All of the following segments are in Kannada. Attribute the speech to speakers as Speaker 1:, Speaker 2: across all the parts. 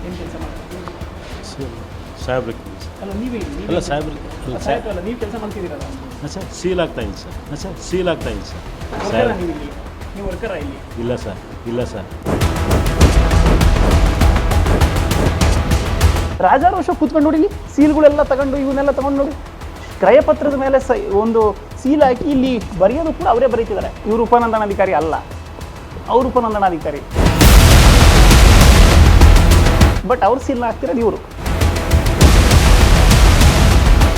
Speaker 1: ಏನು ಕೆಲಸ ಮಾಡ್ತೀರಿ?
Speaker 2: ಸಾಹೇಬ್ರಿಗೆ
Speaker 1: ಅಲ್ಲ ನೀವೇ
Speaker 2: ಅಲ್ಲ ಸಾಹೇಬ್ರಿಗೆ
Speaker 1: ಅಲ್ಲ ನೀವು ಕೆಲಸ ಮಾಡ್ತಿದ್ದೀರಲ್ಲ
Speaker 2: ಸರ್ ಸೀಲ್ ಆಗ್ತಾ ಇಲ್ಲ ಸರ್ ಸೀಲ್ ಆಗ್ತಾ ಇಲ್ಲ ಸರ್
Speaker 1: ವರ್ಕರ ನೀವು ಇಲ್ಲಿ ನೀವು ವರ್ಕರ ಇಲ್ಲಿ
Speaker 2: ಇಲ್ಲ ಸರ್ ಇಲ್ಲ ಸರ್
Speaker 1: ರಾಜಾರೋಷ ಕೂತ್ಕೊಂಡು ನೋಡಿ ಇಲ್ಲಿ ಸೀಲ್ಗಳೆಲ್ಲ ತಗೊಂಡು ಇವನ್ನೆಲ್ಲ ತಗೊಂಡು ನೋಡಿ ಕ್ರಯಪತ್ರದ ಮೇಲೆ ಒಂದು ಸೀಲ್ ಹಾಕಿ ಇಲ್ಲಿ ಬರೆಯೋದು ಕೂಡ ಅವರೇ ಬರೀತಿದ್ದಾರೆ. ಇವರು ಉಪನಂದನಾಧಿಕಾರಿ ಅಲ್ಲ, ಅವರು ಉಪನಂದನಾಧಿಕಾರಿ, ಬಟ್ ಅವ್ರು ಸೀಲ್ ಹಾಕ್ತಿರೋದು ಇವರು.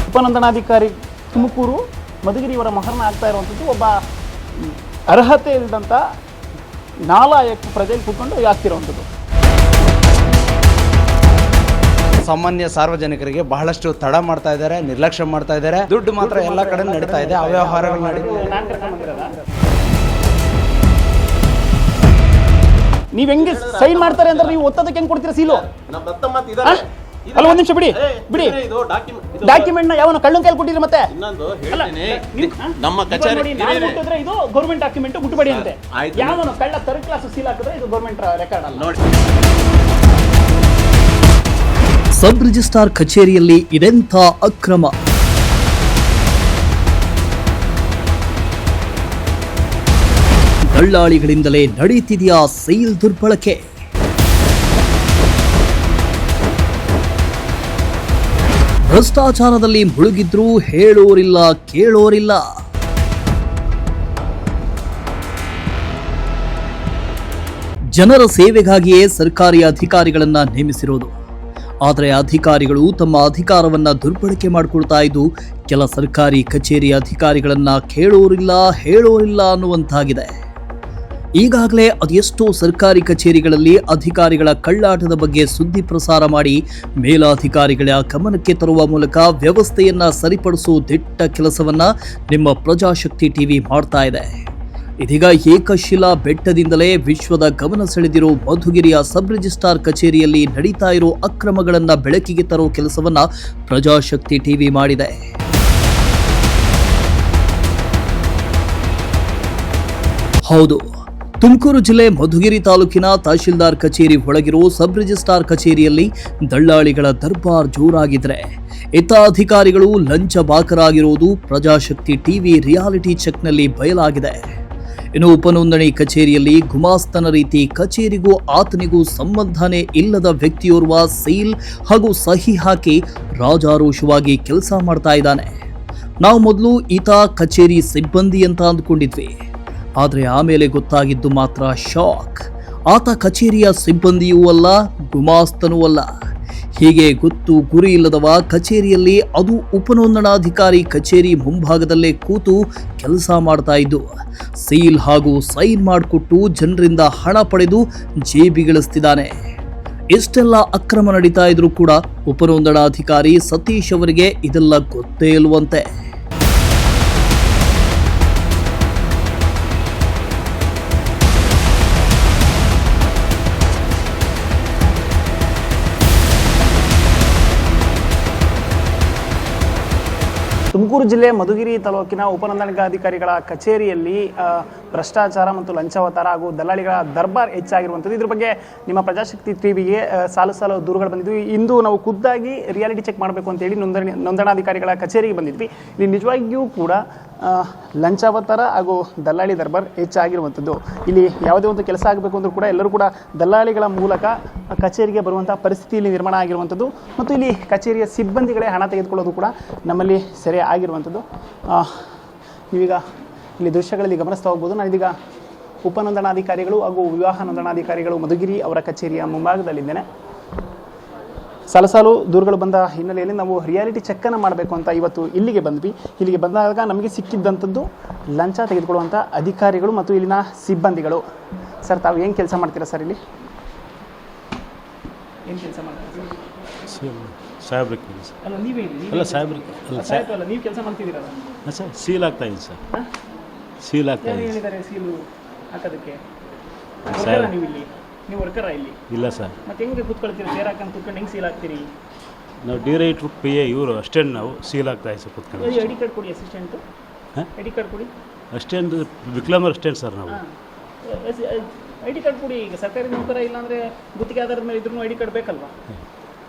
Speaker 1: ಉಪನಂದನಾಧಿಕಾರಿ ತುಮಕೂರು ಮಧುಗಿರಿಯವರ ಮೊಹರನ್ನ ಆಗ್ತಾ ಇರುವಂಥದ್ದು ಒಬ್ಬ ಅರ್ಹತೆ ಇಲ್ಲದಂಥ ನಾಲಾಯಕ ಪ್ರಜೆಗೆ ಕೂತ್ಕೊಂಡು ಆಗ್ತಿರುವಂಥದ್ದು.
Speaker 3: ಸಾಮಾನ್ಯ ಸಾರ್ವಜನಿಕರಿಗೆ ಬಹಳಷ್ಟು ತಡ ಮಾಡ್ತಾ ಇದ್ದಾರೆ, ನಿರ್ಲಕ್ಷ್ಯ ಮಾಡ್ತಾ ಇದ್ದಾರೆ. ದುಡ್ಡು ಮಾತ್ರ ಎಲ್ಲ ಕಡೆ ನಡೀತಾ ಇದೆ, ಅವ್ಯವಹಾರಗಳು ನಡೀತಾ ಇದೆ.
Speaker 1: ನೀವು ಹೆಂಗೆ ಸೈನ್ ಮಾಡ್ತಾರೆ ಅಂದ್ರೆ ನೀವು ಒತ್ತದಕ್ಕೆ ಹೆಂಗೆ ಕೊಡ್ತೀರಾ ಸೀಲು? ಅಲ್ಲ ಒಂದು ನಿಮಿಷ ಬಿಡಿ ಬಿಡಿ, ಡಾಕ್ಯುಮೆಂಟ್ನ ಯಾವನ ಕಳ್ಳನ ಕೈಲಿ ಕೊಟ್ಟಿರಿ ಮತ್ತೆ
Speaker 4: ನಮ್ಮ ಕಚೇರಿ
Speaker 1: ಇದು ಗೌರ್ಮೆಂಟ್ ಡಾಕ್ಯುಮೆಂಟ್ ಮುಟ್ಟಬೇಡಿ ಅಂತೆ. ಯಾವನ ಕಳ್ಳ ಥರ್ಡ್ ಕ್ಲಾಸ್ ಸೀಲ್ ಹಾಕಿದ್ರೆ ಇದು ಗೌರ್ಮೆಂಟ್ ರೆಕಾರ್ಡ್ ಅಲ್ಲ ನೋಡಿ.
Speaker 5: ಸಬ್ ರಿಜಿಸ್ಟ್ರಾರ್ ಕಚೇರಿಯಲ್ಲಿ ಇದೆಂಥ ಅಕ್ರಮ! ದಳ್ಳಾಳಿಗಳಿಂದಲೇ ನಡೆಯುತ್ತಿದೆಯಾ ಸೀಲ್ ದುರ್ಬಳಕೆ? ಭ್ರಷ್ಟಾಚಾರದಲ್ಲಿ ಮುಳುಗಿದ್ರೂ ಹೇಳೋರಿಲ್ಲ ಕೇಳೋರಿಲ್ಲ. ಜನರ ಸೇವೆಗಾಗಿಯೇ ಸರ್ಕಾರಿ ಅಧಿಕಾರಿಗಳನ್ನ ನೇಮಿಸಿರೋದು. ಆದರೆ ಅಧಿಕಾರಿಗಳು ತಮ್ಮ ಅಧಿಕಾರವನ್ನ ದುರ್ಬಳಕೆ ಮಾಡಿಕೊಳ್ತಾ ಇದ್ದು ಕೆಲ ಸರ್ಕಾರಿ ಕಚೇರಿ ಅಧಿಕಾರಿಗಳನ್ನ ಕೇಳೋರಿಲ್ಲ ಹೇಳೋರಿಲ್ಲ ಅನ್ನುವಂತಾಗಿದೆ. ಈಗಾಗಲೇ ಅದೆಷ್ಟೋ ಸರ್ಕಾರಿ ಕಚೇರಿಗಳಲ್ಲಿ ಅಧಿಕಾರಿಗಳ ಕಳ್ಳಾಟದ ಬಗ್ಗೆ ಸುದ್ದಿ ಪ್ರಸಾರ ಮಾಡಿ ಮೇಲಾಧಿಕಾರಿಗಳ ಗಮನಕ್ಕೆ ತರುವ ಮೂಲಕ ವ್ಯವಸ್ಥೆಯನ್ನ ಸರಿಪಡಿಸುವ ದಿಟ್ಟ ಕೆಲಸವನ್ನ ನಿಮ್ಮ ಪ್ರಜಾಶಕ್ತಿ ಟಿವಿ ಮಾಡ್ತಾ ಇದೆ. ಇದೀಗ ಏಕಶಿಲಾ ಬೆಟ್ಟದಿಂದಲೇ ವಿಶ್ವದ ಗಮನ ಸೆಳೆದಿರೋ ಮಧುಗಿರಿಯ ಸಬ್ ರಿಜಿಸ್ಟ್ರಾರ್ ಕಚೇರಿಯಲ್ಲಿ ನಡೀತಾ ಇರೋ ಅಕ್ರಮಗಳನ್ನ ಬೆಳಕಿಗೆ ತರೋ ಕೆಲಸವನ್ನ ಪ್ರಜಾಶಕ್ತಿ ಟಿವಿ ಮಾಡಿದೆ. ಹೌದು, ತುಮಕೂರು ಜಿಲ್ಲೆ ಮಧುಗಿರಿ ತಾಲೂಕಿನ ತಹಶೀಲ್ದಾರ್ ಕಚೇರಿ ಒಳಗಿರೋ ಸಬ್ ರಿಜಿಸ್ಟ್ರಾರ್ ಕಚೇರಿಯಲ್ಲಿ ದಳ್ಳಾಳಿಗಳ ದರ್ಬಾರ್ ಜೋರಾಗಿದ್ರೆ ಇತ್ತ ಅಧಿಕಾರಿಗಳು ಲಂಚ ಬಾಕರಾಗಿರುವುದು ಪ್ರಜಾಶಕ್ತಿ ಟಿವಿ ರಿಯಾಲಿಟಿ ಚೆಕ್ನಲ್ಲಿ ಬಯಲಾಗಿದೆ. ಇನ್ನು ಉಪನೋಂದಣಿ ಕಚೇರಿಯಲ್ಲಿ ಗುಮಾಸ್ತನ ರೀತಿ ಕಚೇರಿಗೂ ಆತನಿಗೂ ಸಂಬಂಧನೇ ಇಲ್ಲದ ವ್ಯಕ್ತಿಯೋರ್ವ ಸೀಲ್ ಹಾಗೂ ಸಹಿ ಹಾಕಿ ರಾಜಾರೋಷವಾಗಿ ಕೆಲಸ ಮಾಡ್ತಾ ಇದ್ದಾನೆ. ನಾವು ಮೊದಲು ಈತ ಕಚೇರಿ ಸಿಬ್ಬಂದಿ ಅಂತ ಅಂದ್ಕೊಂಡಿದ್ವಿ, ಆದರೆ ಆಮೇಲೆ ಗೊತ್ತಾಗಿದ್ದು ಮಾತ್ರ ಶಾಕ್. ಆತ ಕಚೇರಿಯ ಸಿಬ್ಬಂದಿಯೂ ಅಲ್ಲ, ಗುಮಾಸ್ತನೂ ಅಲ್ಲ. ಹೀಗೆ ಗೊತ್ತು ಗುರಿ ಇಲ್ಲದವ ಕಚೇರಿಯಲ್ಲಿ, ಅದು ಉಪನೋಂದಣಾಧಿಕಾರಿ ಕಚೇರಿ ಮುಂಭಾಗದಲ್ಲೇ ಕೂತು ಕೆಲಸ ಮಾಡ್ತಾ ಇದ್ದು ಸೀಲ್ ಹಾಗೂ ಸೈನ್ ಮಾಡಿಕೊಟ್ಟು ಜನರಿಂದ ಹಣ ಪಡೆದು ಜೇಬಿಗಳಿಸ್ತಿದ್ದಾನೆ. ಇಷ್ಟೆಲ್ಲ ಅಕ್ರಮ ನಡೀತಾ ಇದ್ರೂ ಕೂಡ ಉಪನೋಂದಣಾಧಿಕಾರಿ ಸತೀಶ್ ಅವರಿಗೆ ಇದೆಲ್ಲ ಗೊತ್ತೇ ಇಲ್ವಂತೆ.
Speaker 1: ತುಮಕೂರು ಜಿಲ್ಲೆ ಮಧುಗಿರಿ ತಾಲೂಕಿನ ಉಪನೋಂದಣಾಧಿಕಾರಿಗಳ ಕಚೇರಿಯಲ್ಲಿ ಭ್ರಷ್ಟಾಚಾರ ಮತ್ತು ಲಂಚಾವತಾರ ಹಾಗೂ ದಲ್ಲಾಳಿಗಳ ದರ್ಬಾರ್ ಹೆಚ್ಚಾಗಿರುವಂಥದ್ದು. ಇದ್ರ ಬಗ್ಗೆ ನಿಮ್ಮ ಪ್ರಜಾಶಕ್ತಿ ಟಿವಿಗೆ ಸಾಲು ದೂರುಗಳು ಬಂದಿದ್ವಿ. ಇಂದು ನಾವು ಖುದ್ದಾಗಿ ರಿಯಾಲಿಟಿ ಚೆಕ್ ಮಾಡಬೇಕು ಅಂತೇಳಿ ನೋಂದಣಾಧಿಕಾರಿಗಳ ಕಚೇರಿಗೆ ಬಂದಿದ್ವಿ. ಇಲ್ಲಿ ನಿಜವಾಗಿಯೂ ಕೂಡ ಲಂಚಾವತಾರ ಹಾಗೂ ದಲ್ಲಾಳಿ ದರ್ಬಾರ್ ಹೆಚ್ಚಾಗಿರುವಂಥದ್ದು. ಇಲ್ಲಿ ಯಾವುದೇ ಒಂದು ಕೆಲಸ ಆಗಬೇಕು ಅಂದರೂ ಕೂಡ ಎಲ್ಲರೂ ಕೂಡ ದಲ್ಲಾಳಿಗಳ ಮೂಲಕ ಕಚೇರಿಗೆ ಬರುವಂಥ ಪರಿಸ್ಥಿತಿ ಇಲ್ಲಿ ನಿರ್ಮಾಣ ಆಗಿರುವಂಥದ್ದು. ಮತ್ತು ಇಲ್ಲಿ ಕಚೇರಿಯ ಸಿಬ್ಬಂದಿಗಳೇ ಹಣ ತೆಗೆದುಕೊಳ್ಳೋದು ಕೂಡ ನಮ್ಮಲ್ಲಿ ಸೆರೆ ಆಗಿರುವಂಥದ್ದು. ನೀವೀಗ ಇಲ್ಲಿ ದೃಶ್ಯಗಳಲ್ಲಿ ಗಮನಿಸ್ತಾ ಹೋಗ್ಬೋದು. ನಾನೀಗ ಉಪನೋಂದಣಾಧಿಕಾರಿಗಳು ಹಾಗೂ ವಿವಾಹ ನೋಂದಣಾಧಿಕಾರಿಗಳು ಮಧುಗಿರಿ ಅವರ ಕಚೇರಿಯ ಮುಂಭಾಗದಲ್ಲಿದ್ದೇನೆ. ಸಾಲು ದೂರುಗಳು ಬಂದ ಹಿನ್ನೆಲೆಯಲ್ಲಿ ನಾವು ರಿಯಾಲಿಟಿ ಚೆಕ್ಕನ್ನು ಮಾಡಬೇಕು ಅಂತ ಇವತ್ತು ಇಲ್ಲಿಗೆ ಬಂದ್ವಿ. ಇಲ್ಲಿಗೆ ಬಂದಾಗ ನಮಗೆ ಸಿಕ್ಕಿದ್ದಂಥದ್ದು ಲಂಚ ತೆಗೆದುಕೊಳ್ಳುವಂಥ ಅಧಿಕಾರಿಗಳು ಮತ್ತು ಇಲ್ಲಿನ ಸಿಬ್ಬಂದಿಗಳು. ಸರ್, ತಾವು ಏನು ಕೆಲಸ ಮಾಡ್ತೀರಾ ಸರ್? ಇಲ್ಲಿ ಏನು ಕೆಲಸ ಮಾಡ್ತೀರಾ?
Speaker 2: ಸಾಹೇಬ್ರಿಗೆ
Speaker 1: ಅಲ್ಲ ನೀವೇ
Speaker 2: ಅಲ್ಲ ಸಾಹೇಬ್ರಿಗೆ
Speaker 1: ಅಲ್ಲ ನೀವು ಕೆಲಸ ಮಾಡ್ತಿದ್ದೀರಲ್ಲ
Speaker 2: ಸರ್, ಸೀಲ್ ಆಗ್ತಾ ಇಲ್ಲ ಸರ್, ಸೀಲ್ ಆಗ್ತಾ ಇಲ್ಲ.
Speaker 1: ಹೇಳಿದ್ದಾರೆ ಸೀಲು ಹಾಕೋದಕ್ಕೆ. ನೀವು ಇಲ್ಲಿ ನೀವು ವರ್ಕರ ಇಲ್ಲಿ
Speaker 2: ಇಲ್ಲ ಸರ್.
Speaker 1: ಮತ್ತೆ ಹೆಂಗೆ ಕೂತ್ಕೊಳ್ತೀರಿ? ಚೇರ್ ಹಾಕೊಂಡು ಕೂತ್ಕೊಂಡು ಹೆಂಗೆ ಸೀಲ್ ಹಾಕ್ತೀರಿ?
Speaker 2: ನಾವು ಡೈರೆಕ್ಟ್ರು ಪಿ ಎ ಇವರು ಅಷ್ಟೇನು ನಾವು ಸೀಲ್ ಆಗ್ತಾ ಇದೆ ಸರ್ ಕೂತ್ಕೊಂಡು.
Speaker 1: ಐ ಡಿ ಕಾರ್ಡ್ ಕೊಡಿ ಅಸಿಸ್ಟೆಂಟು. ಐ ಡಿ ಕಾರ್ಡ್ ಕೊಡಿ.
Speaker 2: ಅಷ್ಟೇನು ವಿಕ್ಲಮರ್ ಅಷ್ಟೇನು ಸರ್ ನಾವು.
Speaker 1: ಐ ಡಿ ಕಾರ್ಡ್ ಕೊಡಿ. ಈಗ ಸರ್ಕಾರಿ ನೌಕರ ಇಲ್ಲಾಂದರೆ ಗುತ್ತಿಗೆ ಆಧಾರದ ಮೇಲೆ ಇದ್ರೂ ಐ ಡಿ ಕಾರ್ಡ್ ಬೇಕಲ್ವಾ?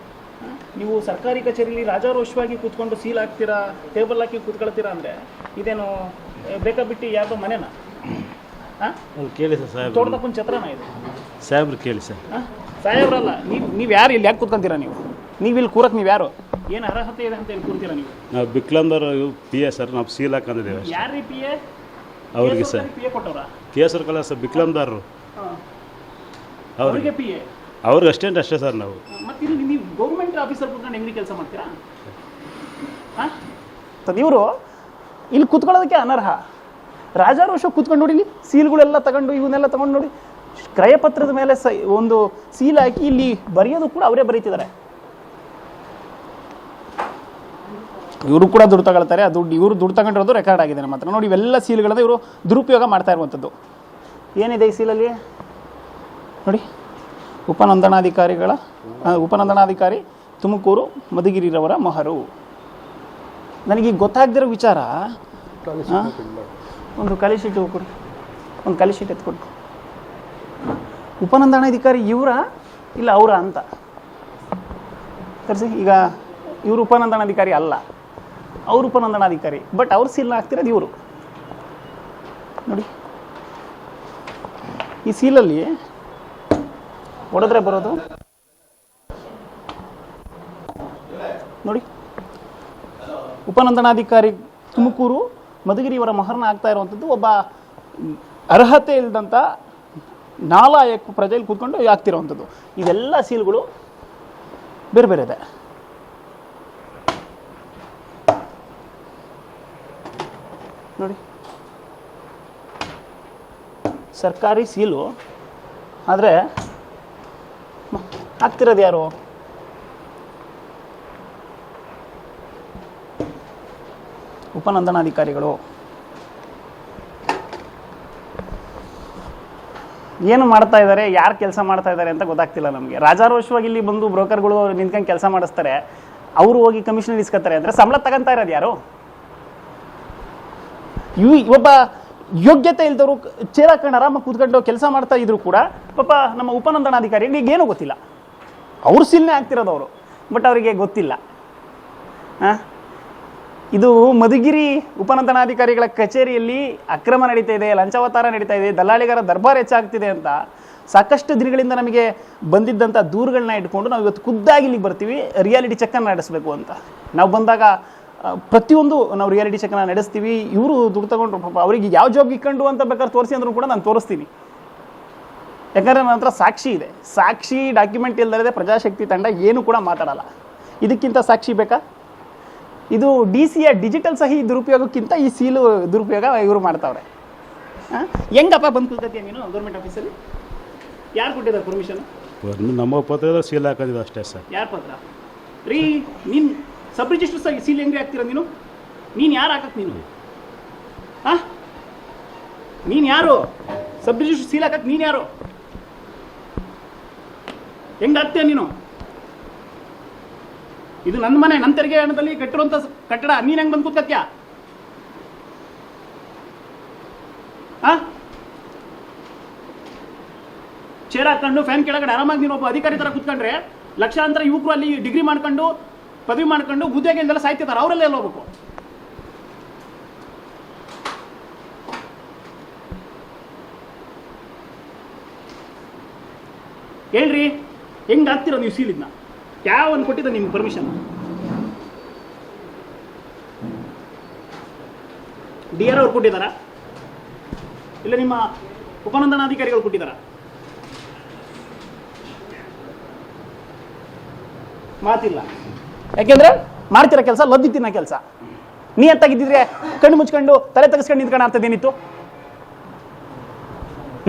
Speaker 1: ನೀವು ಸರ್ಕಾರಿ ಕಚೇರಿಯಲ್ಲಿ ರಾಜಾರೋಷವಾಗಿ ಕೂತ್ಕೊಂಡು ಸೀಲ್ ಹಾಕ್ತೀರಾ, ಟೇಬಲ್ ಹಾಕಿ ಕೂತ್ಕೊಳ್ತೀರಾ ಅಂದರೆ ಇದೇನು ಬೇಕಾಬಿಟ್ಟು ಯಾವುದೋ ಮನೆನಾ? ಹಾಂ,
Speaker 2: ಕೇಳಿ ಸರ್ ಸಾಹೇಬ್,
Speaker 1: ತೋಟದಪ್ಪನ ಛತ್ರನ ಇದು?
Speaker 2: ಸಾಹೇಬ್ರು ಕೇಳಿ ಸರ್.
Speaker 1: ಹಾಂ, ಸಾಹೇಬ್ರಲ್ಲ, ನೀವು ಯಾರು ಇಲ್ಲಿ ಯಾಕೆ ಕೂತ್ಕೊಂತೀರಾ? ನೀವು ಇಲ್ಲಿ ಕೂರಕ್ಕೆ ನೀವು ಯಾರು? ಏನು ಅರ್ಹತೆ ಇದೆ ಅಂತ ಇಲ್ಲಿ ಕೂರ್ತೀರಾ ನೀವು?
Speaker 2: ನಾವು ಬಿಕ್ಲಂದರ್ ಪಿ ಎ ಸರ್, ನಾವು ಸೀಲ್ ಹಾಕೊಂಡಿದ್ದೇವೆ
Speaker 1: ಯಾರು ಪಿ ಎ?
Speaker 2: ಅವ್ರಿಗೆ ಸರ್
Speaker 1: ಪಿ ಎ ಕೊಟ್ಟವ್ರಾ?
Speaker 2: ಕೇಸರ್ ಕಲ ಸರ್ ಬಿಕ್ಲಂದಾರರು
Speaker 1: ಅವರಿಗೆ ಪಿ ಎ,
Speaker 2: ಅವ್ರಿಗೆ ಅಷ್ಟೇ ಸರ್. ನಾವು
Speaker 1: ಮತ್ತೆ ಇಲ್ಲಿ ನೀವು ಗೌರ್ಮೆಂಟ್ ಆಫೀಸರ್ ಕೂತ್ಕೊಂಡು ಹೆಂಗೆ ಕೆಲಸ ಮಾಡ್ತೀರಾ? ಹಾಂ, ಇವರು ಇಲ್ಲಿ ಕೂತ್ಕೊಳ್ಳೋದಕ್ಕೆ ಅನರ್ಹ. ರಾಜಾರೋಷ ಕೂತ್ಕೊಂಡು ನೋಡಿ, ಇಲ್ಲಿ ಸೀಲ್ಗಳೆಲ್ಲ ತಗೊಂಡು ಇವನ್ನೆಲ್ಲ ತಗೊಂಡು ನೋಡಿ, ಕ್ರಯಪತ್ರದ ಮೇಲೆ ಒಂದು ಸೀಲ್ ಹಾಕಿ ಇಲ್ಲಿ ಬರೆಯೋದು ಕೂಡ ಅವರೇ ಬರೀತಿದ್ದಾರೆ. ಇವರು ಕೂಡ ದುಡ್ಡು ತಗೊಳ್ತಾರೆ. ಇವರು ದುಡ್ಡು ತಗೊಂಡಿರೋದು ರೆಕಾರ್ಡ್ ಆಗಿದೆ ನಮ್ಮ ಹತ್ರ ನೋಡಿ. ಇವೆಲ್ಲ ಸೀಲ್ಗಳನ್ನ ಇವರು ದುರುಪಯೋಗ ಮಾಡ್ತಾ ಇರುವಂಥದ್ದು. ಏನಿದೆ ಈ ಸೀಲಲ್ಲಿ ನೋಡಿ? ಉಪನೋಂದಣಾಧಿಕಾರಿ ತುಮಕೂರು ಮಧುಗಿರಿರವರ ಮೊಹರು. ನನಗೀಗ ಗೊತ್ತಾಗದಿರೋ ವಿಚಾರ, ಒಂದು ಖಾಲಿ ಶೀಟ್ ಕೊಡಿ, ಒಂದು ಖಾಲಿ ಶೀಟ್ ಎತ್ಕೊಡಿ. ಉಪನೋಂದಣಾಧಿಕಾರಿ ಇವರ ಇಲ್ಲ ಅವರ ಅಂತ ತರಿಸಿ. ಈಗ ಇವರು ಉಪನೋಂದಣಾಧಿಕಾರಿ ಅಲ್ಲ, ಅವರು ಉಪನೋಂದಣಾಧಿಕಾರಿ, ಬಟ್ ಅವ್ರು ಸೀಲ್ನ ಹಾಕ್ತಿರೋದು ಇವರು ನೋಡಿ. ಈ ಸೀಲಲ್ಲಿ ಹೊಡೆದ್ರೆ ಬರೋದು ನೋಡಿ, ಉಪನೋಂದಣಾಧಿಕಾರಿ ತುಮಕೂರು ಮಧುಗಿರಿಯವರ ಮೊಹರನ್ನ ಆಗ್ತಾ ಇರುವಂಥದ್ದು ಒಬ್ಬ ಅರ್ಹತೆ ಇಲ್ಲದಂಥ ನಾಲಾಯಕ ಪ್ರಜೆಯಲ್ಲಿ ಕೂತ್ಕೊಂಡು ಆಗ್ತಿರೋವಂಥದ್ದು. ಇದೆಲ್ಲ ಸೀಲ್ಗಳು ಬೇರೆ ಬೇರೆ ಇದೆ ನೋಡಿ. ಸರ್ಕಾರಿ ಸೀಲು ಆದರೆ ಆಗ್ತಿರೋದು ಯಾರು? ಉಪನೋಂದಣಾಧಿಕಾರಿಗಳು. ಏನು ಮಾಡ್ತಾ ಇದ್ದಾರೆ, ಯಾರು ಕೆಲಸ ಮಾಡ್ತಾ ಇದ್ದಾರೆ ಅಂತ ಗೊತ್ತಾಗ್ತಿಲ್ಲ ನಮಗೆ. ರಾಜಾರೋಷವಾಗಿ ಇಲ್ಲಿ ಬಂದು ಬ್ರೋಕರ್ಗಳು ನಿಂತ್ಕೊಂಡು ಕೆಲಸ ಮಾಡಿಸ್ತಾರೆ, ಅವರು ಹೋಗಿ ಕಮಿಷನ್ ಇಸ್ಕೊತಾರೆ ಅಂದರೆ ಸಂಬಳ ತಗೊಂತಾ ಇರೋದು ಯಾರು? ಒಬ್ಬ ಯೋಗ್ಯತೆ ಇಲ್ದವರು ಚೇರ್ ಹಾಕೊಂಡು ಆರಾಮಾಗಿ ಕೂತ್ಕೊಂಡು ಕೆಲಸ ಮಾಡ್ತಾ ಇದ್ರು ಕೂಡ ಪಾಪ ನಮ್ಮ ಉಪನೋಂದಣಾಧಿಕಾರಿಗೆ ಈಗೇನೂ ಗೊತ್ತಿಲ್ಲ. ಅವ್ರು ಸೀಲ್ನೇ ಆಗ್ತಿರೋದು ಅವರು, ಬಟ್ ಅವರಿಗೆ ಗೊತ್ತಿಲ್ಲ. ಇದು ಮಧುಗಿರಿ ಉಪನೋಂದಣಾಧಿಕಾರಿಗಳ ಕಚೇರಿಯಲ್ಲಿ ಅಕ್ರಮ ನಡೀತಾ ಇದೆ, ಲಂಚಾವತಾರ ನಡೀತಾ ಇದೆ, ದಲ್ಲಾಳಿಗರ ದರ್ಬಾರ್ ಹೆಚ್ಚಾಗ್ತಿದೆ ಅಂತ ಸಾಕಷ್ಟು ದಿನಗಳಿಂದ ನಮಗೆ ಬಂದಿದ್ದಂಥ ದೂರುಗಳನ್ನ ಇಟ್ಕೊಂಡು ನಾವು ಇವತ್ತು ಖುದ್ದಾಗಿ ಇಲ್ಲಿಗೆ ಬರ್ತೀವಿ ರಿಯಾಲಿಟಿ ಚೆಕ್ಕನ್ನು ನಡೆಸಬೇಕು ಅಂತ. ನಾವು ಬಂದಾಗ ಪ್ರತಿಯೊಂದು ನಾವು ರಿಯಾಲಿಟಿ ಚೆಕ್ಕನ್ನು ನಡೆಸ್ತೀವಿ. ಇವರು ದುಡ್ಡು ತಗೊಂಡ್ರು ಪಾಪ, ಅವರಿಗೆ ಯಾವ ಜಾಬ್ ಇಕ್ಕೊಂಡು ಅಂತ ಬೇಕಾದ್ರೆ ತೋರಿಸಿ ಅಂದ್ರೂ ಕೂಡ ನಾನು ತೋರಿಸ್ತೀನಿ. ಯಾಕಂದರೆ ನನ್ನ ಹತ್ರ ಸಾಕ್ಷಿ ಇದೆ. ಸಾಕ್ಷಿ ಡಾಕ್ಯುಮೆಂಟ್ ಇಲ್ಲದೆ ಪ್ರಜಾಶಕ್ತಿ ತಂಡ ಏನು ಕೂಡ ಮಾತಾಡಲ್ಲ. ಇದಕ್ಕಿಂತ ಸಾಕ್ಷಿ ಬೇಕಾ? ಇದು DC ಯ ಡಿಜಿಟಲ್ ಸಹಿ ದುರುಪಯೋಗಕ್ಕಿಂತ ಈ ಸೀಲು ದುರುಪಯೋಗ ಇವರು ಮಾಡ್ತಾವ್ರೆ. ಹೆಂಗಪ್ಪ ಬಂದು ಕೂತ್ಕೊತೀಯ ನೀನು ಗೌರ್ಮೆಂಟ್ ಆಫೀಸಲ್ಲಿ? ಯಾರು ಕೊಟ್ಟಿದ್ದಾರೆ ಪರ್ಮಿಷನ್?
Speaker 2: ನಮ್ಮ ಪತ್ರದಲ್ಲಿ ಸೀಲ್ ಹಾಕೋದಿದ್ದು ಅಷ್ಟೇ ಸರ್.
Speaker 1: ಯಾರ ಪತ್ರ ರೀ? ನೀನು ಸಬ್ ರಿಜಿಸ್ಟರ್ ಸೀಲ್ ಹೆಂಗೆ ಹಾಕ್ತೀರ ನೀನು? ನೀನು ಯಾರು ಹಾಕಕ್ಕೆ ನೀನು? ಹಾಂ, ನೀನು ಯಾರು? ಸಬ್ ರಿಜಿಸ್ಟರ್ ಸೀಲ್ ಹಾಕಕ್ಕೆ ನೀನು ಯಾರು? ಹೆಂಗೆ ಹಾಕ್ತೀಯ ನೀನು? ಇದು ನನ್ನ ಮನೆ, ನನ್ನ ತೆರಿಗೆ ಹಣದಲ್ಲಿ ಕಟ್ಟಿರುವಂಥ ಕಟ್ಟಡ, ನೀನು ಹೆಂಗೆ ಬಂದು ಕೂತ್ಕೊತ್ಯಾ? ಹಾಂ, ಚೇರ್ ಹಾಕೊಂಡು ಫ್ಯಾನ್ ಕೆಳಗಡೆ ಆರಾಮಾಗಿ ನೀನು ಒಬ್ಬ ಅಧಿಕಾರಿ ಥರ ಕೂತ್ಕೊಂಡ್ರೆ ಲಕ್ಷಾಂತರ ಯುವಕರು ಅಲ್ಲಿ ಡಿಗ್ರಿ ಮಾಡ್ಕೊಂಡು ಪದವಿ ಮಾಡ್ಕೊಂಡು ಉದ್ಯೋಗದಿಂದೆಲ್ಲ ಸಾಯ್ತಿದ್ದಾರೆ. ಅವರೆಲ್ಲ ಎಲ್ಲ ಹೋಗ್ಬೇಕು. ಹೇಳ್ರಿ, ಹೆಂಗೆ ಆಗ್ತಿರೋ ನೀವು ಸೀಲಿದ್ನ? ಯಾವನ್ ಕೊಟ್ಟಿದ್ದ ನಿಮ್ಗೆ ಪರ್ಮಿಷನ್? DR ಅವ್ರು ಕೊಟ್ಟಿದ್ದಾರಾ? ಇಲ್ಲ ನಿಮ್ಮ ಉಪನೋಂದಣಾಧಿಕಾರಿಗಳು ಕೊಟ್ಟಿದ್ದಾರಾ? ಮಾತಿಲ್ಲ. ಯಾಕೆಂದ್ರೆ ಮಾಡ್ತಿರೋ ಕೆಲಸ ಲದ್ದಿ ತಿನ್ನೋ ಕೆಲಸ. ನಿಯತ್ತಾಗಿದ್ದಿದ್ರೆ ಕಣ್ಣು ಮುಚ್ಕೊಂಡು ತಲೆ ತೆಗೆಸ್ಕೊಂಡು ನಿಂತ್ಕೊಂಡು ಅಂತದೇನಿತ್ತು?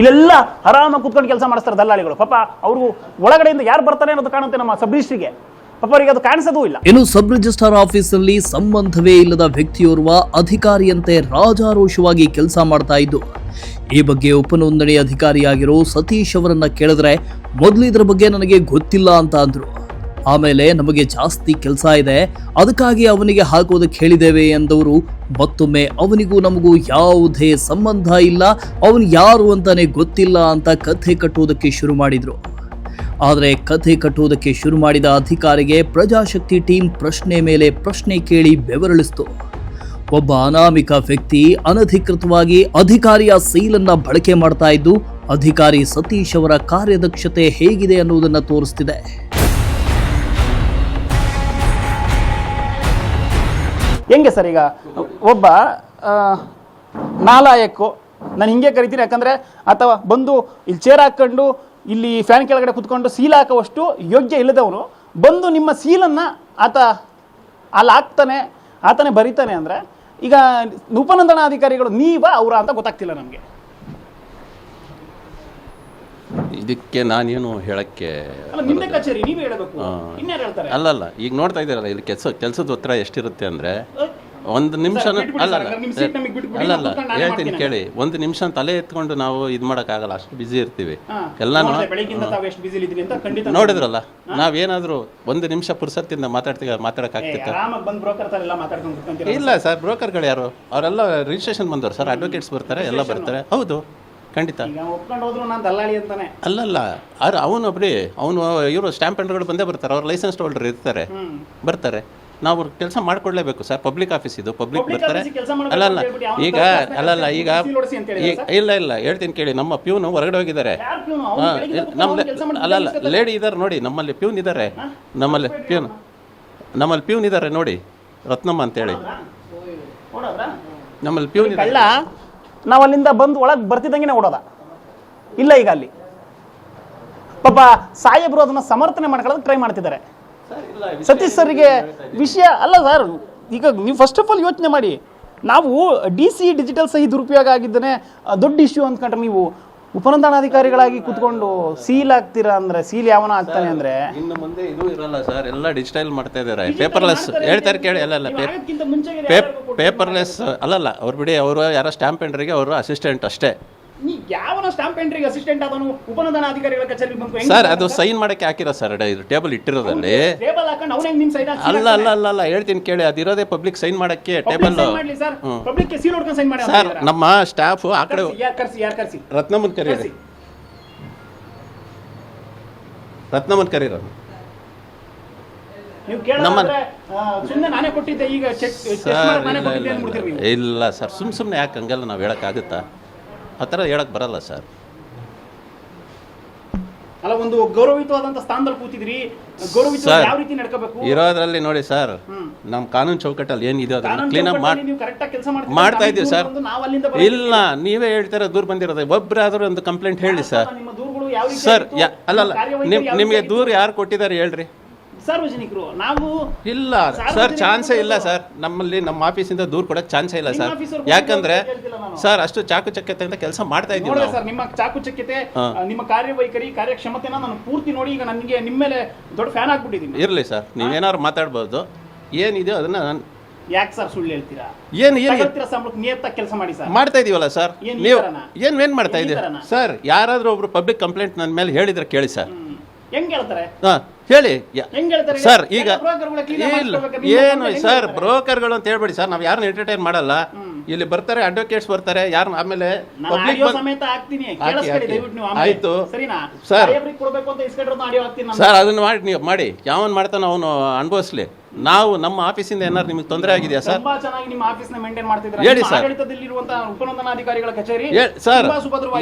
Speaker 1: ಇಲ್ಲೆಲ್ಲ ಆರಾಮಾಗಿ ಕೂತ್ಕೊಂಡು ಕೆಲಸ ಮಾಡಿಸ್ತಾರೆ ದಲ್ಲಾಳಿಗಳು. ಪಾಪ ಅವರು ಒಳಗಡೆಯಿಂದ ಯಾರು ಬರ್ತಾರೆ ಅನ್ನೋದು ಕಾಣುತ್ತೆ ನಮ್ಮ ಸಬ್ ರಿಜಿಸ್ಟ್ರಿಗೆ. ಪಾಪ ಅವರಿಗೆ ಅದು ಕಾಣಿಸೋದೂ ಇಲ್ಲ.
Speaker 5: ಇನ್ನು ಸಬ್ ರಿಜಿಸ್ಟ್ರಾರ್ ಆಫೀಸ್ನಲ್ಲಿ ಸಂಬಂಧವೇ ಇಲ್ಲದ ವ್ಯಕ್ತಿಯೋರ್ವ ಅಧಿಕಾರಿಯಂತೆ ರಾಜಾರೋಷವಾಗಿ ಕೆಲಸ ಮಾಡ್ತಾ ಇದ್ದು, ಈ ಬಗ್ಗೆ ಉಪನೋಂದಣಿ ಅಧಿಕಾರಿಯಾಗಿರೋ ಸತೀಶ್ ಅವರನ್ನ ಕೇಳಿದ್ರೆ ಮೊದಲು ಇದ್ರ ಬಗ್ಗೆ ನನಗೆ ಗೊತ್ತಿಲ್ಲ ಅಂತ ಅಂದ್ರು. ಆಮೇಲೆ ನಮಗೆ ಜಾಸ್ತಿ ಕೆಲಸ ಇದೆ, ಅದಕ್ಕಾಗಿ ಅವನಿಗೆ ಹಾಕೋದಕ್ಕೆ ಹೇಳಿದ್ದೇವೆ ಎಂದವರು ಮತ್ತೊಮ್ಮೆ ಅವನಿಗೂ ನಮಗೂ ಯಾವುದೇ ಸಂಬಂಧ ಇಲ್ಲ, ಅವನು ಯಾರು ಅಂತಾನೆ ಗೊತ್ತಿಲ್ಲ ಅಂತ ಕಥೆ ಕಟ್ಟುವುದಕ್ಕೆ ಶುರು ಮಾಡಿದ್ರು. ಆದರೆ ಕಥೆ ಕಟ್ಟುವುದಕ್ಕೆ ಶುರು ಮಾಡಿದ ಅಧಿಕಾರಿಗೆ ಪ್ರಜಾಶಕ್ತಿ ಟೀಮ್ ಪ್ರಶ್ನೆ ಮೇಲೆ ಪ್ರಶ್ನೆ ಕೇಳಿ ಬೆವರಳಿಸಿತು. ಒಬ್ಬ ಅನಾಮಿಕ ವ್ಯಕ್ತಿ ಅನಧಿಕೃತವಾಗಿ ಅಧಿಕಾರಿಯ ಸೀಲನ್ನ ಬಳಕೆ ಮಾಡ್ತಾ ಇದ್ದು ಅಧಿಕಾರಿ ಸತೀಶ್ ಅವರ ಕಾರ್ಯದಕ್ಷತೆ ಹೇಗಿದೆ ಅನ್ನುವುದನ್ನು ತೋರಿಸ್ತಿದೆ.
Speaker 1: ಹೆಂಗೆ ಸರ್, ಈಗ ಒಬ್ಬ ನಾಲಾಯಕ್ಕು, ನಾನು ಹಿಂಗೆ ಕರಿತೀನಿ, ಯಾಕಂದರೆ ಅಥವಾ ಬಂದು ಇಲ್ಲಿ ಚೇರ್ ಹಾಕ್ಕೊಂಡು ಇಲ್ಲಿ ಫ್ಯಾನ್ ಕೆಳಗಡೆ ಕುತ್ಕೊಂಡು ಸೀಲ್ ಹಾಕೋವಷ್ಟು ಯೋಗ್ಯ ಇಲ್ಲದವನು ಬಂದು ನಿಮ್ಮ ಸೀಲನ್ನು ಅಲ್ಲಿ ಹಾಕ್ತಾನೆ, ಆತನೇ ಬರೀತಾನೆ ಅಂದರೆ ಈಗ ಉಪನೋಂದಣಾಧಿಕಾರಿಗಳು ನೀವ ಅವರ ಅಂತ ಗೊತ್ತಾಗ್ತಿಲ್ಲ ನಮಗೆ.
Speaker 4: ಇದಕ್ಕೆ ನಾನೇನು ಹೇಳಕ್ಕೆ
Speaker 1: ನಿಮ್ಮದೇ ಕಚೇರಿ, ನೀವೇ ಹೇಳಬೇಕು, ಇನ್ಯಾರು ಹೇಳ್ತಾರೆ?
Speaker 4: ಅಲ್ಲಲ್ಲ, ಈಗ ನೋಡ್ತಾ ಇದ್ದೀರಲ್ಲ, ಇಲ್ಲಿ ಕೆಲಸದ ಒತ್ತಡ ಎಷ್ಟಿರುತ್ತೆ ಅಂದರೆ ಒಂದು ನಿಮಿಷ ಅಲ್ಲಲ್ಲ ಹೇಳ್ತೀನಿ ಕೇಳಿ, ಒಂದು ನಿಮಿಷ ತಲೆ ಎತ್ಕೊಂಡು ನಾವು ಇದು ಮಾಡೋಕ್ಕಾಗಲ್ಲ, ಅಷ್ಟು ಬ್ಯುಸಿ ಇರ್ತೀವಿ ಎಲ್ಲಾನು. ನೋಡಿದ್ರಲ್ಲ, ನಾವೇನಾದರೂ ಒಂದು ನಿಮಿಷ ಪುರ್ಸತ್ತಿಂದ ಮಾತಾಡೋಕ್ಕಾಗ್ತಿತ್ತ? ಇಲ್ಲ ಸರ್, ಬ್ರೋಕರ್ಗಳು ಯಾರು? ಅವರೆಲ್ಲ ರಿಜಿಸ್ಟ್ರೇಷನ್ ಬಂದವರು ಸರ್, ಅಡ್ವೊಕೇಟ್ಸ್ ಬರ್ತಾರೆ, ಎಲ್ಲ ಬರ್ತಾರೆ. ಹೌದು, ಖಂಡಿತ. ಅಲ್ಲಲ್ಲ, ಅವನೊಬ್ರಿ ಇವರು ಸ್ಟ್ಯಾಂಪ್ ಪೆಂಡರ್ಗಳು ಬಂದೇ ಬರ್ತಾರೆ, ಅವ್ರ ಲೈಸೆನ್ಸ್ ಹೋಲ್ಡರ್ ಇರ್ತಾರೆ, ಬರ್ತಾರೆ. ನಾವು ಕೆಲಸ ಮಾಡ್ಕೊಡ್ಲೇಬೇಕು ಸರ್, ಪಬ್ಲಿಕ್ ಆಫೀಸ್ ಇದು, ಪಬ್ಲಿಕ್ ಬರ್ತಾರೆ. ಅಲ್ಲಲ್ಲ ಈಗ ಇಲ್ಲ ಹೇಳ್ತೀನಿ ಕೇಳಿ, ನಮ್ಮ ಪ್ಯೂನು ಹೊರಗಡೆ ಹೋಗಿದ್ದಾರೆ. ಅಲ್ಲಲ್ಲ, ಲೇಡಿ ಇದ್ದಾರೆ ನೋಡಿ, ನಮ್ಮಲ್ಲಿ ಪ್ಯೂನ್ ಇದ್ದಾರೆ, ನಮ್ಮಲ್ಲಿ ಪ್ಯೂನ್ ಇದ್ದಾರೆ ನೋಡಿ, ರತ್ನಮ್ಮ ಅಂತೇಳಿ ನಮ್ಮಲ್ಲಿ ಪ್ಯೂನ್
Speaker 1: ಕಳ್ಳ. ನಾವು ಅಲ್ಲಿಂದ ಬಂದು ಒಳಗೆ ಬರ್ತಿದ್ದಂಗೆ ಓಡೋದ ಇಲ್ಲ. ಈಗ ಅಲ್ಲಿ ಪಾಪ ಸಾಹೇಬ್ರು ಅದನ್ನ ಸಮರ್ಥನೆ ಮಾಡ್ಕೊಳ್ಳೋದು ಟ್ರೈ ಮಾಡ್ತಿದ್ದಾರೆ. ಸತೀಶ್ ಸರ್ಗೆ ವಿಷಯ ಅಲ್ಲ ಸರ್, ಈಗ ನೀವು ಫಸ್ಟ್ ಆಫ್ ಆಲ್ ಯೋಚನೆ ಮಾಡಿ, ನಾವು DC ಡಿಜಿಟಲ್ ಸಹಿ ದುರುಪಯೋಗ ಆಗಿದ್ದಾನೆ ದೊಡ್ಡ ಇಶ್ಯೂ ಅಂದ್ಕೊಂಡ್ರೆ ನೀವು ಉಪನೋಂದಣಾಧಿಕಾರಿಗಳಾಗಿ ಕುತ್ಕೊಂಡು ಸೀಲ್ ಆಗ್ತೀರಾ ಅಂದ್ರೆ ಸೀಲ್ ಯಾವನ ಆಗ್ತಾನೆ ಅಂದ್ರೆ
Speaker 4: ಇನ್ನು ಮುಂದೆ ಇದು ಇರಲ್ಲ ಸರ್, ಎಲ್ಲ ಡಿಜಿಟಲ್ ಮಾಡ್ತಾ ಇದ್ದಾರೆ, ಪೇಪರ್ಲೆಸ್ ಹೇಳ್ತಾರೆ ಕೇಳಿ. ಅಲ್ಲಲ್ಲ, ಪೇಪರ್ಲೆಸ್ ಅಲ್ಲಲ್ಲ, ಅವ್ರು ಬಿಡಿ, ಅವರು ಯಾರೋ ಸ್ಟ್ಯಾಂಪ್ ಪೆಂಡರ್ಗೆ ಅವರು ಅಸಿಸ್ಟೆಂಟ್ ಅಷ್ಟೇ.
Speaker 1: ಯಾವನ ಸ್ಟಾಂಪ್ ಎಂಟ್ರಿಗೆ ಅಸಿಸ್ಟೆಂಟ್ ಆದನು ಉಪನೋಂದಣಾಧಿಕಾರಿಗಳ ಕಚೇರಿಗೆ ಬಂದು
Speaker 4: ಸರ್, ಅದು ಸೈನ್ ಮಾಡಕ್ಕೆ ಹಾಕಿರೋ ಸರ್, ಇದು ಟೇಬಲ್ ಇಟ್ಟಿರೋದಲ್ಲಿ.
Speaker 1: ಟೇಬಲ್ ಹಾಕೊಂಡು ಅವನೇ ನಿಮ್ಮ ಸೈಡ್
Speaker 4: ಅಲ್ಲ ಹೇಳ್ತೀನಿ ಕೇಳಿ, ಅದಿರೋದೇ ಪಬ್ಲಿಕ್ ಸೈನ್ ಮಾಡಕ್ಕೆ ಟೇಬಲ್.
Speaker 1: ಪಬ್ಲಿಕ್ ಸೀಲ್ ಹೊಡ್ಕೊಂಡು ಸೈನ್ ಮಾಡಿ
Speaker 4: ಸರ್, ನಮ್ಮ ಸ್ಟಾಫ್ ಆ ಕಡೆ
Speaker 1: ಕರ್ಸಿ
Speaker 4: ರತ್ನಮ್ಮನ್ ಕರೀರಿ, ರತ್ನಮ್ಮನ್ ಕರೀರ.
Speaker 1: ನೀವು ಕೇಳಿದ್ರೆ ಸುಮ್ಮನೆ ನಾನೇ ಕೊಟ್ಟಿದ್ದೆ, ಈಗ
Speaker 4: ಇಲ್ಲ ಸರ್, ಸುಮ್ಮನೆ ಯಾಕೆ ಹಂಗೆಲ್ಲ ನಾವು ಹೇಳಕ್ಕಾಗುತ್ತಾ? ಆ ಥರ ಹೇಳಕ್ ಬರಲ್ಲ ಸರ್.
Speaker 1: ಅಲ್ಲ, ಒಂದು ಗೌರವಿತವಾದಂತ ಸ್ಥಾನದಲ್ಲಿ ಕೂತಿದ್ರಿ, ಗೌರವಿತವಾಗಿ ಯಾವ ರೀತಿ ನಡ್ಕೋಬೇಕು
Speaker 4: ಇರೋದ್ರಲ್ಲಿ ನೋಡಿ ಸರ್, ನಮ್ಮ ಕಾನೂನು ಚೌಕಟ್ಟಲ್ಲಿ ಏನಿದೆ ಅದನ್ನ ಕ್ಲೀನ್ ಅಪ್ ಮಾಡ್ತಾ ಇದೀವಿ ಸರ್. ಇಲ್ಲ, ನೀವೇ ಹೇಳ್ತೀರ ದೂರ ಬಂದಿರೋದು, ಒಬ್ಬರಾದ್ರೂ ಒಂದು ಕಂಪ್ಲೇಂಟ್ ಹೇಳಿ ಸರ್. ಸರ್ ಅಲ್ಲಲ್ಲ, ನಿಮಗೆ ದೂರ ಯಾರು ಕೊಟ್ಟಿದ್ದಾರೆ ಹೇಳ್ರಿ?
Speaker 1: ಸಾರ್ವಜನಿಕರು. ನಾವು
Speaker 4: ಇಲ್ಲ ಸರ್, ಚಾನ್ಸೇ ಇಲ್ಲ ಸರ್, ನಮ್ಮಲ್ಲಿ ನಮ್ಮ ಆಫೀಸಿಂದ ದೂರ ಕೊಡಕ್ಕೆ ಚಾನ್ಸೇ ಇಲ್ಲ ಸರ್. ಯಾಕಂದ್ರೆ ಸರ್, ಅಷ್ಟು ಚಾಕುಚಕ್ಯತೆಯಿಂದ ಕೆಲಸ ಮಾಡ್ತಾ ಇದ್ದೀವಿ
Speaker 1: ಸರ್. ನಿಮ್ಮ ಚಾಕುಚಕ್ಯತೆ, ನಿಮ್ಮ ಕಾರ್ಯವೈಖರಿ, ಕಾರ್ಯಕ್ಷಮತೆನ ನಾನು ಪೂರ್ತಿ ನೋಡಿ ಈಗ ನನಗೆ ನಿಮ್ಮ ಮೇಲೆ ದೊಡ್ಡ ಫ್ಯಾನ್ ಆಗ್ಬಿಟ್ಟಿದ್ದೀನಿ.
Speaker 4: ಇರ್ಲಿ ಸರ್, ನೀವೇನಾದ್ರು ಮಾತಾಡ್ಬೋದು, ಏನಿದೆಯೋ ಅದನ್ನ ನಾನು.
Speaker 1: ಯಾಕೆ ಸರ್ ಸುಳ್ಳು ಹೇಳ್ತೀರಾ? ನಿಯತ್ತಾಗಿ ಕೆಲಸ ಮಾಡಿ ಸರ್.
Speaker 4: ಮಾಡ್ತಾ ಇದೀವಲ್ಲ ಸರ್. ನೀವು ಏನ್ ಮಾಡ್ತಾ ಇದ್ದೀರಾ ಸರ್? ಯಾರಾದ್ರೂ ಒಬ್ರು ಪಬ್ಲಿಕ್ ಕಂಪ್ಲೇಂಟ್ ನನ್ನ ಮೇಲೆ ಹೇಳಿದ್ರೆ ಕೇಳಿ ಸರ್.
Speaker 1: ಹೆಂಗ್ ಹೇಳ್ತಾರೆ
Speaker 4: ಹೇಳಿ ಸರ್. ಈಗ ಏನು ಸರ್, ಬ್ರೋಕರ್ಗಳು ಅಂತ ಹೇಳ್ಬೇಡಿ ಸರ್, ನಾವು ಯಾರನ್ನ ಎಂಟರ್ಟೈನ್ ಮಾಡಲ್ಲ. ಇಲ್ಲಿ ಬರ್ತಾರೆ ಅಡ್ವೊಕೇಟ್ಸ್ ಬರ್ತಾರೆ, ಯಾರು ಆಮೇಲೆ ಆಯ್ತು ಸರ್. ಸರ್, ಅದನ್ನ ಮಾಡಿ ನೀವು ಮಾಡಿ, ಯಾವನ್ ಮಾಡ್ತಾನೆ ಅವನು ಅನುಭವಿಸ್ಲಿ. ನಾವು ನಮ್ಮ ಆಫೀಸಿಂದ ಏನಾದ್ರು ನಿಮಗೆ ತೊಂದರೆ ಆಗಿದೆಯಾ ಸರ್?
Speaker 1: ತುಂಬಾ ಚೆನ್ನಾಗಿ ನಿಮ್ಮ ಆಫೀಸ್ನ ಮೇಂಟೈನ್ ಮಾಡ್ತಿದ್ದಾರೆ.
Speaker 4: ಹೇಳಿ ಸರ್.
Speaker 1: ಆಡಳಿತದಲ್ಲಿರುವಂತಹ ಉಪನೋಂದಣಾಧಿಕಾರಿಗಳ ಕಚೇರಿ
Speaker 4: ಸರ್,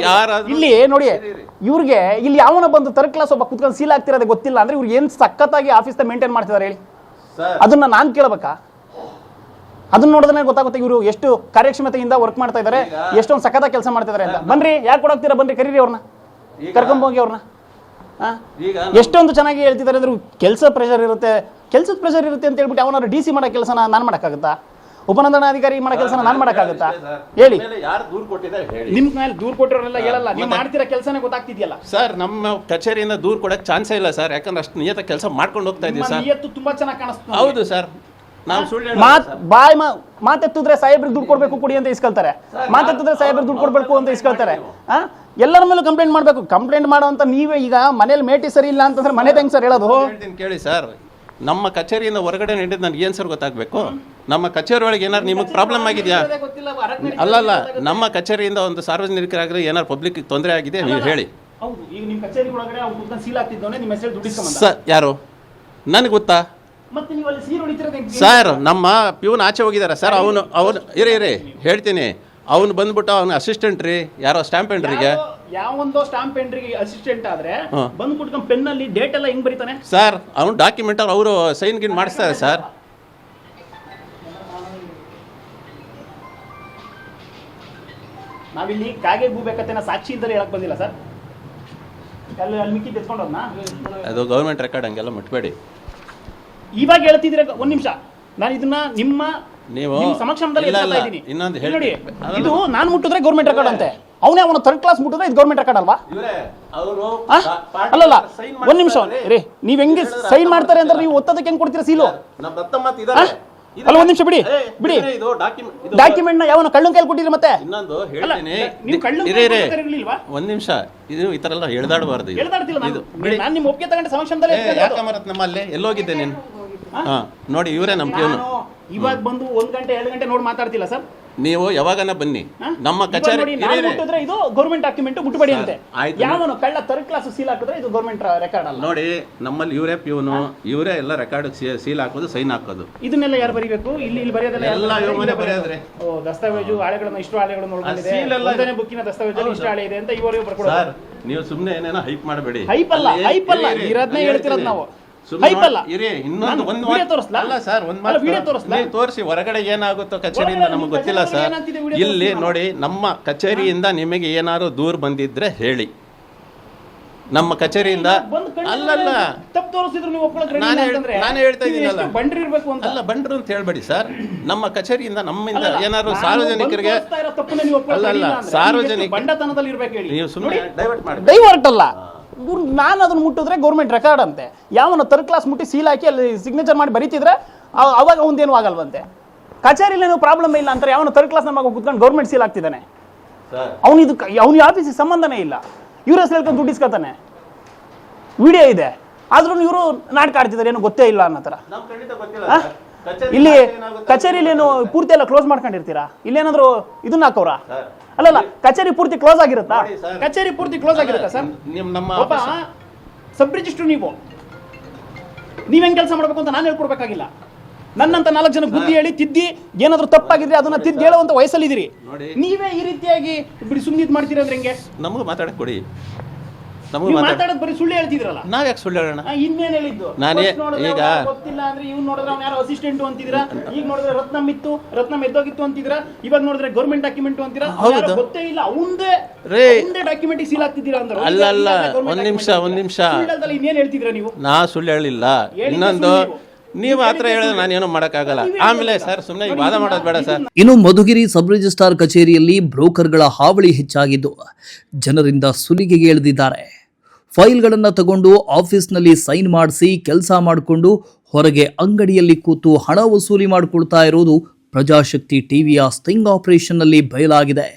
Speaker 1: ಇಲ್ಲಿ ನೋಡಿ, ಇವ್ರಿಗೆ ಇಲ್ಲಿ ಯಾವನ ಬಂದು ಥರ್ಡ್ ಕ್ಲಾಸ್ ಒಬ್ಬ ಕುತ್ಕೊಂಡು ಸೀಲ್ ಆಗ್ತಿರೋದೇ ಗೊತ್ತಿಲ್ಲ ಅಂದ್ರೆ ಇವ್ರು ಏನ್ ಸಖತ್ತಾಗಿ ಆಫೀಸ್ನ ಮೇಂಟೈನ್ ಮಾಡ್ತಿದ್ದಾರೆ ಹೇಳಿ? ಅದನ್ನ ನಾನ್ ಕೇಳಬೇಕಾ? ಅದನ್ನ ನೋಡಿದ್ರೆ ಗೊತ್ತಾಗುತ್ತೆ ಇವರು ಎಷ್ಟು ಕಾರ್ಯಕ್ಷಮತೆಯಿಂದ ವರ್ಕ್ ಮಾಡ್ತಾ ಇದ್ದಾರೆ, ಎಷ್ಟೊಂದು ಸಖತ್ತಾಗಿ ಕೆಲಸ ಮಾಡ್ತಿದ್ದಾರೆ ಅಂತ. ಬನ್ರಿ, ಯಾಕೆ ಕೊಡೋಗ್ತೀರಾ? ಬನ್ರಿ, ಕರೀರಿ ಅವ್ರನ್ನ, ಕರ್ಕೊಂಬೋಗಿ ಅವ್ರನ್ನ. ಎಷ್ಟೊಂದು ಚೆನ್ನಾಗಿ ಹೇಳ್ತಿದ್ದಾರೆ ಅಂದ್ರೆ ಕೆಲಸದ ಪ್ರೆಷರ್ ಇರುತ್ತೆ ಅಂತ ಹೇಳ್ಬಿಟ್ಟು ಅವನಾದ್ರು DC ಮಾಡೋ ಕೆಲಸನ ನಾನು ಮಾಡೋಕ್ಕಾಗುತ್ತಾ? ಉಪನೋಂದಣಾಧಿಕಾರಿ ಮಾಡೋ ಕೆಲಸನ ನಾನು ಮಾಡೋಕ್ಕಾಗುತ್ತಾ ಹೇಳಿ? ನಿಮ್ ಮೇಲೆ ದೂರ ಕೊಟ್ಟಿರೋರೆಲ್ಲ ಹೇಳಲ್ಲ, ನೀವು ಮಾಡ್ತಿರೋ ಕೆಲಸನೇ ಗೊತ್ತಾಗ್ತಿದೆಯಲ್ಲ
Speaker 4: ಸರ್. ನಮ್ಮ ಕಚೇರಿಯಿಂದ ದೂರ ಕೊಡಕ್ಕೆ ಚಾನ್ಸೇ ಇಲ್ಲ ಸರ್, ಯಾಕಂದ್ರೆ ಅಷ್ಟು ನಿಯತ ಕೆಲಸ ಮಾಡ್ಕೊಂಡು ಹೋಗ್ತಾ ಇದೀವಿ ಸರ್.
Speaker 1: ನಿಯತ್ತು ತುಂಬಾ ಚೆನ್ನಾಗಿ ಕಾಣಿಸ್ತು.
Speaker 4: ಹೌದು ಸರ್, ನಾವು ಸುಳ್ಳು ಮಾತೆತ್ತಿದ್ರೆ
Speaker 1: ಸಾಹೇಬ್ರಿಗೆ ದುಡ್ಡು ಕೊಡ್ಬೇಕು ಕೊಡಿ ಅಂತ ಇಸ್ಕೊಳ್ತಾರೆ, ಮಾತೆತ್ತಿದ್ರೆ ಸಾಹೇಬ್ರಿಗೆ ದುಡ್ಡು ಕೊಡ್ಬೇಕು ಅಂತ ಇಸ್ಕೊಳ್ತಾರೆ. ಎಲ್ಲರ ಮೇಲೂ ಕಂಪ್ಲೇಂಟ್ ಮಾಡಬೇಕು. ಕಂಪ್ಲೇಂಟ್ ಮಾಡುವಂತ ನೀವೇ ಈಗ ಮನೇಲಿ ಮೇಟಿ ಸರಿ ಇಲ್ಲ ಅಂತಂದ್ರೆ ಮನೆ ಹೆಂಗ್ ಸರ್ ಹೇಳೋದು?
Speaker 4: ಹೇಳ್ತೀನಿ ಕೇಳಿ ಸರ್, ನಮ್ಮ ಕಚೇರಿಯಿಂದ ಹೊರಗಡೆ ನಡೆದು ನನಗೆ ಏನು ಸರ್ ಗೊತ್ತಾಗಬೇಕು? ನಮ್ಮ ಕಚೇರಿ ಒಳಗೆ ಏನಾರು ನಿಮಗೆ ಪ್ರಾಬ್ಲಮ್ ಆಗಿದೆಯಾ? ಅಲ್ಲಲ್ಲ, ನಮ್ಮ ಕಚೇರಿಯಿಂದ ಒಂದು ಸಾರ್ವಜನಿಕರಾಗಲಿ ಏನಾರು ಪಬ್ಲಿಕ್ ತೊಂದರೆ ಆಗಿದೆ ನೀವು ಹೇಳಿ.
Speaker 1: ಹೌದು, ಈಗ ನಿಮ್ಮ ಕಚೇರಿ ಒಳಗಡೆ ಅವ್ರು ಕೂತ್ಕೊಂಡು ಸೀಲ್ ಆಗ್ತಿದ್ದವನೇ ನಿಮ್ಮ ಹೆಸರು ದುಡ್ಡಿಸ್ಕೊಂಬಂದ.
Speaker 4: ಸರ್ ಯಾರು ನನಗೆ ಗೊತ್ತಾ
Speaker 1: ಮತ್ತೆ ನೀವು ಅಲ್ಲಿ ಸೀಲ್ ಹೊಡಿತಿರೋದು ಹೆಂಗೆ?
Speaker 4: ಸರ್? ನಮ್ಮ ಪ್ಯೂನ್ ಆಚೆ ಹೋಗಿದ್ದಾರೆ ಸರ್. ಅವನು ಇರಿ ಹೇಳ್ತೀನಿ. ಅವನು ಬಂದ್ಬಿಟ್ಟು ಅವನ ಅಸಿಸ್ಟೆಂಟ್ ರೀ, ಯಾರೋ ಸ್ಟಾಂಪ್ ಎಂಟ್ರಿಗೆ,
Speaker 1: ಯಾವೊಂದೋ ಸ್ಟಾಂಪ್ ಎಂಟ್ರಿಗೆ ಅಸಿಸ್ಟೆಂಟ್ ಆದ್ರೆ ಬಂದು ಕುಟ್ಕೊಂಡು ಪೆನ್ ಅಲ್ಲಿ ಡೇಟ್ ಎಲ್ಲ ಹೆಂಗ್ ಬರೀತಾನೆ
Speaker 4: ಸರ್? ಅವ್ನು ಡಾಕ್ಯುಮೆಂಟ್ ಅವರು ಸೈನ್ ಗಿನ್ ಮಾಡಿಸ್ತಾರೆ ಸರ್.
Speaker 1: ನಾವಿಲ್ಲಿ ಕಾಗೆ ಗೂಬೇಕತ್ತೆ ಸಾಕ್ಷಿ ಇದ್ದರೆ ಹೇಳಕ್ ಬಂದಿಲ್ಲ ಸರ್. ಅಲ್ಲಿ ಮಿಕ್ಕಿ ತೆತ್ಕೊಂಡೋದ್ನ
Speaker 4: ಅದು ಗೌರ್ಮೆಂಟ್ ರೆಕಾರ್ಡ್, ಹಂಗೆಲ್ಲ ಮುಟ್ಬೇಡಿ.
Speaker 1: ಇವಾಗ ಹೇಳ್ತಿದ್ರೆ ಒಂದ್ ನಿಮಿಷ, ನಾನು ಇದನ್ನ ನಿಮ್ಮ
Speaker 4: ನೀವು
Speaker 1: ಸಮಕ್ಷಮದಲ್ಲಿ
Speaker 4: ಇನ್ನೊಂದು
Speaker 1: ನೋಡಿ, ಇದು ನಾನು ಮುಟ್ಟಿದ್ರೆ ಗೌರ್ಮೆಂಟ್ ರೆಕಾರ್ಡ್ ಅಂತೆ, ಅವನೇ ಅವನು ಥರ್ಡ್ ಕ್ಲಾಸ್ ಮುಟ್ಟಿದ್ರೆ ಇದು ಗೌರ್ಮೆಂಟ್ ರೆಕಾರ್ಡ್ ಅಲ್ವಾ? ಅಲ್ಲಲ್ಲ, ಒಂದ್ ನಿಮಿಷ ರೀ, ನೀವ್ ಹೆಂಗೆ ಸೈನ್ ಮಾಡ್ತಾರೆ ಅಂದ್ರೆ ನೀವು ಒತ್ತದಕ್ಕೆ ಹೆಂಗ್ ಕೊಡ್ತೀರಾ ಸೀಲು? ಅಲ್ಲ ಒಂದ್ ನಿಮಿಷ ಬಿಡಿ ಡಾಕ್ಯುಮೆಂಟ್ ನ ಯಾವನ ಕಳ್ಳನ ಕೈಲಿ ಕೊಟ್ಟಿರಿ ಮತ್ತೆ
Speaker 4: ಇನ್ನೊಂದು
Speaker 1: ನೀವು ಕಳ್ಳನ ಇರ್ಲಿಲ್ವಾ?
Speaker 4: ಒಂದ್ ನಿಮಿಷ, ಇದು ಈ ತರ ಎಲ್ಲ ಎಳ್ದಾಡಬಾರ್ದು.
Speaker 1: ನಾನು ನಿಮ್ಮ ಒಪ್ಪಿಗೆ ತಗೊಂಡು ಸಮಕ್ಷಮದಲ್ಲಿ
Speaker 4: ಯಾಕಂಬರತ್ ನಮ್ಮಲ್ಲಿ ಎಲ್ಲೋಗಿದ್ದೆ ನೀನು? ಹಾ ನೋಡಿ, ಇವರೇ ನಮ್ಮ ಪ್ಯೂನು.
Speaker 1: ಇವಾಗ ಬಂದು 1 ಗಂಟೆ 2 ಗಂಟೆ ನೋಡಿ ಮಾತಾಡ್ತಿಲ್ಲ ಸರ್.
Speaker 4: ನೀವು ಯಾವಾಗನ ಬನ್ನಿ ನಮ್ಮ ಕಚೇರಿ.
Speaker 1: ಇದು ಗೌರ್ಮೆಂಟ್ ಡಾಕ್ಯುಮೆಂಟ್ ಮುಟ್ಟಬೇಡಿ ಅಂತೆ. ಯಾವನು ಕಳ್ಳ ಥರ್ಡ್ ಕ್ಲಾಸ್ ಸೀಲ್ ಹಾಕಿದ್ರೆ ಇದು ಗೌರ್ಮೆಂಟ್ ರೆಕಾರ್ಡ್ ಅಲ್ಲ.
Speaker 4: ನೋಡಿ, ನಮ್ಮಲ್ಲಿ ಇವರೇ ಪ್ಯೂನು, ಇವರೇ ಎಲ್ಲ ರೆಕಾರ್ಡ್ ಸೀಲ್ ಹಾಕೋದು, ಸೈನ್ ಹಾಕೋದು.
Speaker 1: ಇದನ್ನೆಲ್ಲ ಯಾರು ಬರೀಬೇಕು? ಇಲ್ಲಿ ಬರೆಯೋದಲ್ಲ
Speaker 4: ಎಲ್ಲ ಇವರೇ ಬರೆಯೋದ್ರೆ.
Speaker 1: ಓ, ದಸ್ತಾವೇಜು ಹಾಳೆಗಳನ್ನ ಇಷ್ಟು ಹಾಳೆಗಳನ್ನು ಒಳಗೊಂಡಿದೆ, ಒಂದನೇ ಬುಕ್ಕಿನ ದಸ್ತಾವೇಜಲ್ಲಿ ಇಷ್ಟು ಹಾಳೆ ಇದೆ ಅಂತ ಇವರೇ ಬರ್ಕೊಡೋದು.
Speaker 4: ಸರ್, ನೀವು ಸುಮ್ಮನೆ ಏನೇನೋ ಹೈಪ್ ಮಾಡಬೇಡಿ.
Speaker 1: ಹೈಪ್ ಅಲ್ಲ ಇರೋದನ್ನೇ ಹೇಳ್ತಿರೋದು ನಾವು.
Speaker 4: ತೋರಿಸಿ ಹೊರಗಡೆ ಏನಾಗುತ್ತೋ ಕಚೇರಿಯಿಂದ ನಮಗೆ ಗೊತ್ತಿಲ್ಲ ಸರ್. ಇಲ್ಲಿ ನೋಡಿ, ನಮ್ಮ ಕಚೇರಿಯಿಂದ ನಿಮಗೆ ಏನಾದ್ರು ದೂರ ಬಂದಿದ್ರೆ ಹೇಳಿ. ನಮ್ಮ ಕಚೇರಿಯಿಂದ ಅಲ್ಲಲ್ಲ, ನಾನೇ ಹೇಳ್ತಾ ಇದ್ದೀನಲ್ಲ, ಅಲ್ಲ ಬಂಡ್ರು ಅಂತ ಹೇಳ್ಬೇಡಿ ಸರ್. ನಮ್ಮ ಕಚೇರಿಯಿಂದ ನಮ್ಮಿಂದ ಏನಾದ್ರು ಸಾರ್ವಜನಿಕರಿಗೆ ಅಲ್ಲಲ್ಲ, ಸಾರ್ವಜನಿಕ ನೀವು ಸುಮ್ಮನೆ
Speaker 1: ಡೈವರ್ಟ್ ಅಲ್ಲ. ನಾನು ಅದನ್ನ ಮುಟ್ಟಿದ್ರೆ ಗೌರ್ಮೆಂಟ್ ರೆಕಾರ್ಡ್ ಅಂತೆ. ಯಾವನ ಥರ್ಡ್ ಕ್ಲಾಸ್ ಮುಟ್ಟಿ ಸೀಲ್ ಹಾಕಿ ಅಲ್ಲಿ ಸಿಗ್ನೇಚರ್ ಮಾಡಿ ಬರೀತಿದ್ರೆ ಅವಾಗ ಒಂದೇನು ಆಗಲ್ವಂತೆ. ಕಚೇರಿಲಿ ಏನೋ ಪ್ರಾಬ್ಲಮ್ ಇಲ್ಲ ಅಂತಾರೆ. ಯಾವನ ಥರ್ಡ್ ಕ್ಲಾಸ್ ನಮಗೆ ಕುತ್ಕೊಂಡು ಗೌರ್ಮೆಂಟ್ ಸೀಲ್ ಆಗ್ತಿದ್ದಾನೆ. ಅವನು ಆಫೀಸಿಗೆ ಸಂಬಂಧನೇ ಇಲ್ಲ, ಇವ್ರ ಹೆಸರು ಹೇಳ್ಕೊಂಡು ದುಡ್ಡು ಇಸ್ಕೊತಾನೆ. ವಿಡಿಯೋ ಇದೆ, ಆದ್ರೂ ಇವರು ನಾಟಕ ಆಡ್ತಿದ್ದಾರೆ, ಏನೋ ಗೊತ್ತೇ ಇಲ್ಲ ಅನ್ನೋ ಥರ. ಇಲ್ಲಿ ಕಚೇರಿಲಿ ಏನು ಪೂರ್ತಿ ಎಲ್ಲ ಕ್ಲೋಸ್ ಮಾಡ್ಕೊಂಡಿರ್ತೀರಾ? ಇಲ್ಲೇನಾದ್ರು ಇದನ್ನ ಹಾಕೋರ? ಅಲ್ಲಲ್ಲ, ಕಚೇರಿ ಪೂರ್ತಿ ಕ್ಲೋಸ್ ಆಗಿರುತ್ತಾ? ಕಚೇರಿ ಪೂರ್ತಿ ಕ್ಲೋಸ್ ಆಗಿರುತ್ತಾ ಸರ್? ಒಬ್ಬ ಸಬ್ ರಿಜಿಸ್ಟ್ರು ನೀವೇನ್ ಕೆಲಸ ಮಾಡ್ಬೇಕು ಅಂತ ನಾನು ಹೇಳ್ಕೊಡ್ಬೇಕಾಗಿಲ್ಲ. ನನ್ನಂತ 4 ಜನ ಬುದ್ಧಿ ಹೇಳಿ ತಿದ್ದಿ ಏನಾದ್ರು ತಪ್ಪಾಗಿದ್ರೆ ಅದನ್ನ ತಿದ್ದಿ ಹೇಳುವಂತ ವಯಸ್ಸಲ್ಲಿದ್ದೀರಿ. ನೀವೇ ಈ ರೀತಿಯಾಗಿ ಬಿಡಿ ಸುಮ್ಮನೆ ಇದು ಮಾಡ್ತೀರಿ ಅಂದ್ರೆ ಹೆಂಗೆ?
Speaker 4: ನಮಗೂ ಮಾತಾಡಕ್ ಕೊಡಿ.
Speaker 1: ಮಾತಾಡೋದು ಬರೀ ಸುಳ್ಳು ಹೇಳ್ತಿದ್ರಲ್ಲ.
Speaker 4: ನಾವ್ ಯಾಕೆ ಸುಳ್ಳು ಹೇಳೋಣ?
Speaker 1: ಇನ್ನೇನ್ ಹೇಳಿದ್ದು?
Speaker 4: ನಾನೇ ಈಗ
Speaker 1: ಗೊತ್ತಿಲ್ಲ ಅಂದ್ರೆ ಇವ್ನು ನೋಡಿದ್ರೆ ಅವ್ನು ಯಾರೋ ಅಸಿಸ್ಟೆಂಟ್ ಅಂತಿದ್ದೀರಾ, ಈಗ ನೋಡಿದ್ರೆ ರತ್ನಂ ಎದ್ದೋಗಿತ್ತು ಅಂತಿದ್ದೀರಾ, ಇವಾಗ ನೋಡಿದ್ರೆ ಗೌರ್ಮೆಂಟ್ ಡಾಕ್ಯುಮೆಂಟ್ ಅಂತೀರಾ. ಗೊತ್ತೇ ಇಲ್ಲ, ಅವಂದೇ ಡಾಕ್ಯುಮೆಂಟ್ ಸೀಲ್ ಆಗ್ತಿದ್ದೀರಾ ಅಂದ್ರೆ.
Speaker 4: ಅಲ್ಲ, ಒಂದ್ ನಿಮಿಷ
Speaker 1: ಇನ್ನೇನ್ ಹೇಳ್ತಿದ್ದೀರಾ ನೀವು?
Speaker 4: ನಾ ಸುಳ್ಳು ಹೇಳಿಲ್ಲ. ಇನ್ನೊಂದು, ನೀವು ಆತರ ಹೇಳಿದ್ರೆ ನಾನೇನು ಮಾಡಕ್ಕಾಗಲ್ಲ. ಆಮೇಲೆ ಸರ್ ಸುಮ್ಮನೆ ವಾದ ಮಾಡೋದು ಬೇಡ ಸರ್.
Speaker 5: ಇನ್ನು ಮಧುಗಿರಿ ಸಬ್ ರಿಜಿಸ್ಟ್ರಾರ್ ಕಚೇರಿಯಲ್ಲಿ ಬ್ರೋಕರ್ಗಳ ಹಾವಳಿ ಹೆಚ್ಚಾಗಿದ್ದು ಜನರಿಂದ ಸುಲಿಗೆಗೆ ಇಳಿದಿದ್ದಾರೆ. ಫೈಲ್ಗಳನ್ನು ತಗೊಂಡು ಆಫೀಸ್ನಲ್ಲಿ ಸೈನ್ ಮಾಡಿಸಿ ಕೆಲಸ ಮಾಡಿಕೊಂಡು ಹೊರಗೆ ಅಂಗಡಿಯಲ್ಲಿ ಕೂತು ಹಣ ವಸೂಲಿ ಮಾಡಿಕೊಳ್ತಾ ಇರೋದು ಪ್ರಜಾಶಕ್ತಿ ಟಿವಿಯ ಸ್ಟಿಂಗ್ ಆಪರೇಷನ್ನಲ್ಲಿ ಬಯಲಾಗಿದೆ.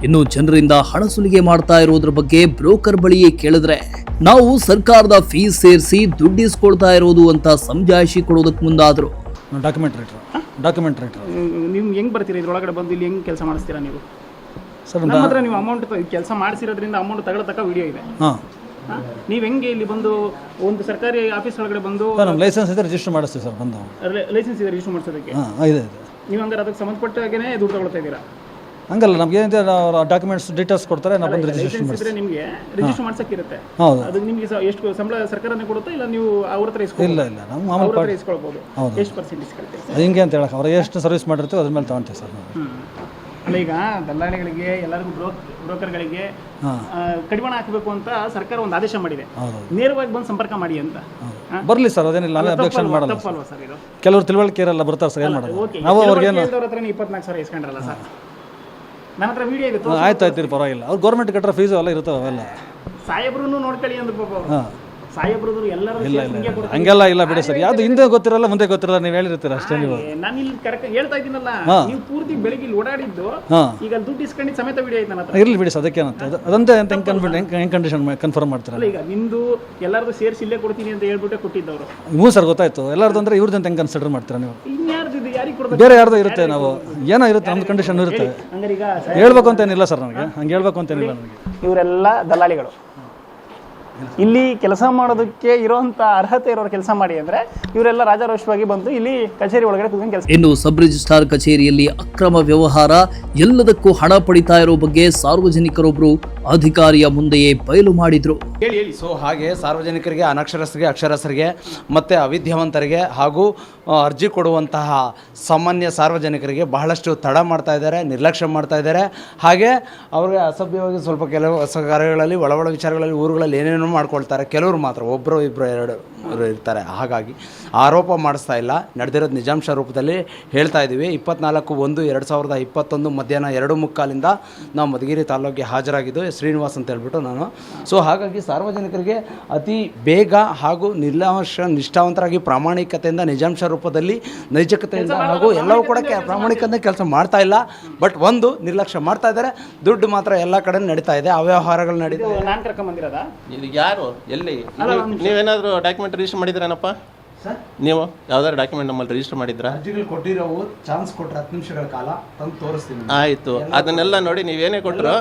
Speaker 5: ಇನ್ನು ಜನರಿಂದ ಹಣ ಸುಲಿಗೆ ಮಾಡ್ತಾ ಇರೋದ್ರ ಬಗ್ಗೆ ಬ್ರೋಕರ್ ಬಳಿಯೇ ಕೇಳಿದ್ರೆ ನಾವು ಸರ್ಕಾರದ ಫೀಸ್ ಸೇರಿಸಿ ದುಡ್ಡಿಸ್ಕೊಳ್ತಾ ಇರೋದು ಅಂತ ಸಮಜಾಯಿಷಿ ಕೊಡೋದಕ್ಕೆ ಮುಂದಾದ್ರು.
Speaker 6: ಡಾಕ್ಯುಮೆಂಟ್ ರೈಟರ್
Speaker 1: ನೀವು ಹೆಂಗ್ ಬರ್ತೀರಾ ಇದ್ರೊಳಗಡೆ ಬಂದು ಇಲ್ಲಿ ಹೆಂಗ್ ಕೆಲಸ ಮಾಡಿಸ್ತೀರಾ ನೀವು? ನಮ್ಮ ಹತ್ರ ನೀವು ಅಮೌಂಟ್ ಕೆಲಸ ಮಾಡಿಸಿರೋದ್ರಿಂದ ಅಮೌಂಟ್ ತಗೊಳ್ಳತಕ್ಕ ವಿಡಿಯೋ ಇದೆ. ನೀವು ಹೆಂಗೆ ಇಲ್ಲಿ ಬಂದು ಒಂದು ಸರ್ಕಾರಿ ಆಫೀಸ್ ಒಳಗಡೆ ಬಂದು
Speaker 6: ಲೈಸೆನ್ಸ್ ಇದೆ ರಿಜಿಸ್ಟರ್ ಮಾಡಿಸ್ತೀವಿ ಸರ್. ಬಂದು
Speaker 1: ಲೈಸೆನ್ಸ್ ಇದೆ ರಿಜಿಸ್ಟರ್ ಮಾಡಿಸೋದಕ್ಕೆ ನೀವು ಹಂಗಾರೆ ಅದಕ್ಕೆ ಸಂಬಂಧಪಟ್ಟಾಗೇನೆ ದುಡ್ಡು ತಗೊಳ್ತಾ ಇದ್ದೀರಾ?
Speaker 6: ಹಂಗಲ್ಲ, ನಮ್ಗೆ ಡಾಕ್ಯುಮೆಂಟ್ಸ್ ಡೀಟೇಲ್ಸ್ ಕೊಡ್ತಾರೆ, ನಾವು ಬಂದು ರಿಜಿಸ್ಟ್ರೇಷನ್
Speaker 1: ಮಾಡ್ತೀವಿ. ನಿಮಗೆ ರಿಜಿಸ್ಟರ್ ಮಾಡ್ಸಕ್ಕಿರುತ್ತೆ.
Speaker 6: ಹೌದು.
Speaker 1: ಅದು ನಿಮಗೆ ಎಷ್ಟು ಸಂಬಳ ಸರ್ಕಾರನೇ ಕೊಡುತ್ತಾ ಇಲ್ಲ ನೀವು ಅವ್ರ ಹತ್ರ ಇಸ್ಕೊಳ್ಳಿ?
Speaker 6: ಇಲ್ಲ, ನಮ್ಮ ಮಾಮೂಲಿ
Speaker 1: ಇಸ್ಕೊಳ್ಬಹುದು. ಎಷ್ಟು ಪರ್ಸೆಂಟ್ ಇಸ್ಕೊಳ್ತೀವಿ?
Speaker 6: ಹಿಂಗೆ ಅಂತ ಹೇಳಕ್ಕೆ ಅವ್ರು ಎಷ್ಟು ಸರ್ವಿಸ್ ಮಾಡಿರ್ತೀವಿ ಅದ್ರ ಮೇಲೆ ತಗೊಂತೀವಿ ಸರ್.
Speaker 1: ಅಲ್ಲ, ಈಗ ದಲ್ಲಾಳಿಗಳಿಗೆ ಎಲ್ಲರಿಗೂ ಬ್ರೋಕರ್ಗಳಿಗೆ ಕಡಿವಾಣ ಹಾಕಬೇಕು ಅಂತ ಸರ್ಕಾರ ಒಂದು ಆದೇಶ ಮಾಡಿದೆ, ನೇರವಾಗಿ ಬಂದು ಸಂಪರ್ಕ ಮಾಡಿ ಅಂತ.
Speaker 6: ಬರಲಿ ಸರ್, ಅದೇನಿಲ್ಲ, ನಾವೇ ಅಬ್ಜೆಕ್ಷನ್ ಮಾಡಲ್ಲ.
Speaker 1: ತಪ್ಪಲ್ವಾ ಸರ್ ಇದು?
Speaker 6: ಕೆಲವರು ತಿಳುವಳಿಕೆ ಇರಲ್ಲ, ಬರ್ತಾರೆ ಸರ್, ಏನು ಮಾಡೋದು ನಾವು ಅವ್ರಿಗೇನು
Speaker 1: 24,000 ಇಸ್ಕೊಂಡ್ರಲ್ಲ ಸರ್. ನನ್ನ ಹತ್ರ ವಿಡಿಯೋ ಇದೆ.
Speaker 6: ಆಯ್ತು ಪರವಾಗಿಲ್ಲ. ಅವ್ರು ಗೌರ್ಮೆಂಟ್ ಕಟ್ಟರ ಫೀಸು ಎಲ್ಲ ಇರ್ತಾವೆ, ಅವೆಲ್ಲ
Speaker 1: ಸಾಹೇಬ್ರು ನೋಡ್ಕೊಳ್ಳಿ ಅಂದ್ರು ಪಾಪ. ಸಾಹೇಬ್ರದ್ರು ಎಲ್ಲರೂ
Speaker 6: ಇಲ್ಲ ಹಂಗೆಲ್ಲ ಇಲ್ಲ ಬಿಡಿ ಸರ್, ಯಾವುದು ಹಿಂದೆ ಗೊತ್ತಿರಲ್ಲ ಮುಂದೆ ಗೊತ್ತಿರಲ್ಲ, ನೀವು ಹೇಳಿರ್ತೀರ ಅಷ್ಟೇ. ನೀವು
Speaker 1: ನಾನು ಇಲ್ಲಿ ಕರೆಕ್ಟ್ ಹೇಳ್ತಾ ಇದ್ದೀನಲ್ಲ, ನೀವು ಪೂರ್ತಿ ಬೆಳಿಗ್ಗೆ ಇಲ್ಲಿ ಓಡಾಡಿದ್ದು, ಈಗ ಅಲ್ಲಿ ದುಡ್ಡು ಇಸ್ಕೊಂಡಿದ್ದು ಸಮೇತ ವಿಡಿಯೋ ಐತೆ ನನ್ನ ಹತ್ರ.
Speaker 6: ಇರ್ಲಿ ಬಿಡಿ ಸರ್, ಅದಕ್ಕೇನಂತೆ ಅದಂತೆ ಅಂತ ಹೆಂಗೆ ಕಂಡೀಷನ್ ಕನ್ಫರ್ಮ್ ಮಾಡ್ತಾರಲ್ಲ.
Speaker 1: ಈಗ ನಿಂದು ಎಲ್ಲರದು ಸೇರಿಸಿ ಇಲ್ಲೇ ಕೊಡ್ತೀನಿ ಅಂತ ಹೇಳ್ಬಿಟ್ಟೆ ಕೊಟ್ಟಿದ್ದವರು.
Speaker 6: ಹ್ಞೂ ಸರ್, ಗೊತ್ತಾಯ್ತು. ಎಲ್ಲರದ್ದು ಅಂದ್ರೆ ಇವ್ರದ್ದು ಅಂತ ಹೆಂಗೆ ಕನ್ಸಿಡರ್ ಮಾಡ್ತೀರಾ ನೀವು?
Speaker 1: ಇನ್ಯಾರ್ದು ಇದು ಯಾರಿಗೆ ಕೊಡ್ಬೇಕು?
Speaker 6: ಬೇರೆ ಯಾರ್ದು ಇರುತ್ತೆ, ನಾವು ಏನೋ ಇರುತ್ತೆ, ನಮ್ದು ಕಂಡೀಷನ್ ಇರುತ್ತೆ.
Speaker 1: ಹಂಗಾರೆ ಈಗ
Speaker 6: ಹೇಳ್ಬೇಕು ಅಂತೇನಿಲ್ಲ ಸರ್ ನನಗೆ, ಹಂಗೆ ಹೇಳ್ಬೇಕು ಅಂತೇನಿಲ್ಲ ನನಗೆ.
Speaker 1: ಇವರೆಲ್ಲ ದಲ್ಲಾಳಿಗಳು. ಇಲ್ಲಿ ಕೆಲಸ ಮಾಡೋದಕ್ಕೆ ಇರೋಂಥ ಅರ್ಹತೆ ಇರೋರು ಕೆಲಸ ಮಾಡಿ ಅಂದ್ರೆ ಇವರೆಲ್ಲ ರಾಜಾರೋಷವಾಗಿ ಬಂದು ಇಲ್ಲಿ ಕಚೇರಿ ಒಳಗಡೆ ಕೂತ್ಕೊಂಡು ಕೆಲಸ.
Speaker 5: ಇನ್ನು ಸಬ್ ರಿಜಿಸ್ಟ್ರಾರ್ ಕಚೇರಿಯಲ್ಲಿ ಅಕ್ರಮ ವ್ಯವಹಾರ, ಎಲ್ಲದಕ್ಕೂ ಹಣ ಪಡಿತಾ ಇರೋ ಬಗ್ಗೆ ಸಾರ್ವಜನಿಕರೊಬ್ಬರು ಅಧಿಕಾರಿಯ ಮುಂದೆಯೇ ಬಯಲು ಮಾಡಿದ್ರು.
Speaker 3: ಸೊ ಹಾಗೆ ಸಾರ್ವಜನಿಕರಿಗೆ, ಅನಕ್ಷರಸ್ಥರಿಗೆ, ಅಕ್ಷರಸ್ಥರಿಗೆ ಮತ್ತು ಅವಿದ್ಯಾವಂತರಿಗೆ ಹಾಗೂ ಅರ್ಜಿ ಕೊಡುವಂತಹ ಸಾಮಾನ್ಯ ಸಾರ್ವಜನಿಕರಿಗೆ ಬಹಳಷ್ಟು ತಡ ಮಾಡ್ತಾ ಇದ್ದಾರೆ, ನಿರ್ಲಕ್ಷ್ಯ ಮಾಡ್ತಾ ಇದ್ದಾರೆ. ಹಾಗೆ ಅವ್ರಿಗೆ ಅಸಭ್ಯವಾಗಿ ಸ್ವಲ್ಪ ಕೆಲವು ಕಾರ್ಯಗಳಲ್ಲಿ, ಒಳ ವಿಚಾರಗಳಲ್ಲಿ, ಊರುಗಳಲ್ಲಿ ಏನೇನೋ ಮಾಡ್ಕೊಳ್ತಾರೆ. ಕೆಲವರು ಮಾತ್ರ ಒಬ್ಬರು ಇಬ್ಬರು ಎರಡು ಇರ್ತಾರೆ. ಹಾಗಾಗಿ ಆರೋಪ ಮಾಡಿಸ್ತಾ ಇಲ್ಲ, ನಡೆದಿರೋದು ನಿಜಾಂಶ ರೂಪದಲ್ಲಿ ಹೇಳ್ತಾ ಇದ್ದೀವಿ. 24/1/2021 ಮಧ್ಯಾಹ್ನ 2:15 ನಾವು ಮಧುಗಿರಿ ತಾಲೂಕಿಗೆ ಹಾಜರಾಗಿದ್ದು, ಶ್ರೀನಿವಾಸ್ ಅಂತ ಹೇಳ್ಬಿಟ್ಟು ನಾನು. ಸೊ ಹಾಗಾಗಿ ಸಾರ್ವಜನಿಕರಿಗೆ ಅತಿ ಬೇಗ ಹಾಗೂ ನಿಷ್ಠಾವಂತರಾಗಿ ಪ್ರಾಮಾಣಿಕತೆಯಿಂದ ನಿಜಾಂಶ ರೂಪದಲ್ಲಿ ನೈಜಕತೆಯಿಂದ ಹಾಗೂ ಎಲ್ಲವೂ ಕೂಡ ಪ್ರಾಮಾಣಿಕತೆ ಕೆಲಸ ಮಾಡ್ತಾ ಇಲ್ಲ. ಬಟ್ ಒಂದು ನಿರ್ಲಕ್ಷ್ಯ ಮಾಡ್ತಾ ಇದ್ದಾರೆ. ದುಡ್ಡು ಮಾತ್ರ ಎಲ್ಲ ಕಡೆ ನಡೀತಾ ಇದೆ, ಅವ್ಯವಹಾರಗಳು ನಡೀತಾ ಇದೆ.
Speaker 1: ನಾನು ಕರ್ಕೊಂಬಂದಿರೋದಾ
Speaker 4: ಇಲ್ಲಿ ಯಾರು ಎಲ್ಲಿ ನೀವೇನಾದರೂ ಡಾಕ್ಯುಮೆಂಟ್ ರಿಜಿಸ್ಟರ್ ಮಾಡಿದ್ರೇನಪ್ಪ? ನೀವು ಯಾವ್ದಾದ್ರು ಡಾಕ್ಯುಮೆಂಟ್ ನಮ್ಮಲ್ಲಿ ರಿಜಿಸ್ಟರ್ ಮಾಡಿದ್ರಾ?
Speaker 3: ಅರ್ಜಿಗಳು ಕೊಟ್ಟಿರೋವು ಚಾನ್ಸ್ ಕೊಟ್ಟರೆ 10 ನಿಮಿಷಗಳ ಕಾಲ ತಂದು ತೋರಿಸ್ತೀನಿ.
Speaker 4: ಆಯ್ತು, ಅದನ್ನೆಲ್ಲ ನೋಡಿ ನೀವೇನೇ ಕೊಟ್ಟರು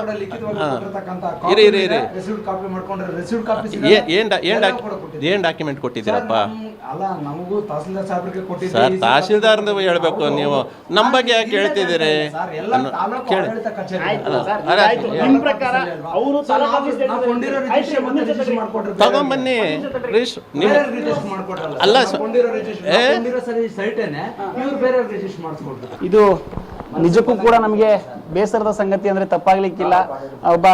Speaker 4: ಏನ್ ಡಾಕ್ಯುಮೆಂಟ್ ಕೊಟ್ಟಿದ್ದೀರಪ್ಪ?
Speaker 3: ಅಲ್ಲ, ನಮಗೂ ತಹಸೀಲ್ದಾರ್ ಸಾಹೇಬ್ರಿಗೆ ಕೊಟ್ಟಿದ್ದೀವಿ
Speaker 4: ಸರ್. ತಹಸೀಲ್ದಾರ್ ಹೇಳ್ಬೇಕು ನೀವು, ನಮ್ಮ ಬಗ್ಗೆ ಯಾಕೆ ಹೇಳ್ತಿದ್ದೀರಿ? ತಗೊಂಬನ್ನಿ ಅಲ್ಲ
Speaker 1: ಇದು ನಿಜಕ್ಕೂ ಕೂಡ ನಮಗೆ ಬೇಸರದ ಸಂಗತಿ ಅಂದ್ರೆ ತಪ್ಪಾಗ್ಲಿಕ್ಕಿಲ್ಲ. ಒಬ್ಬ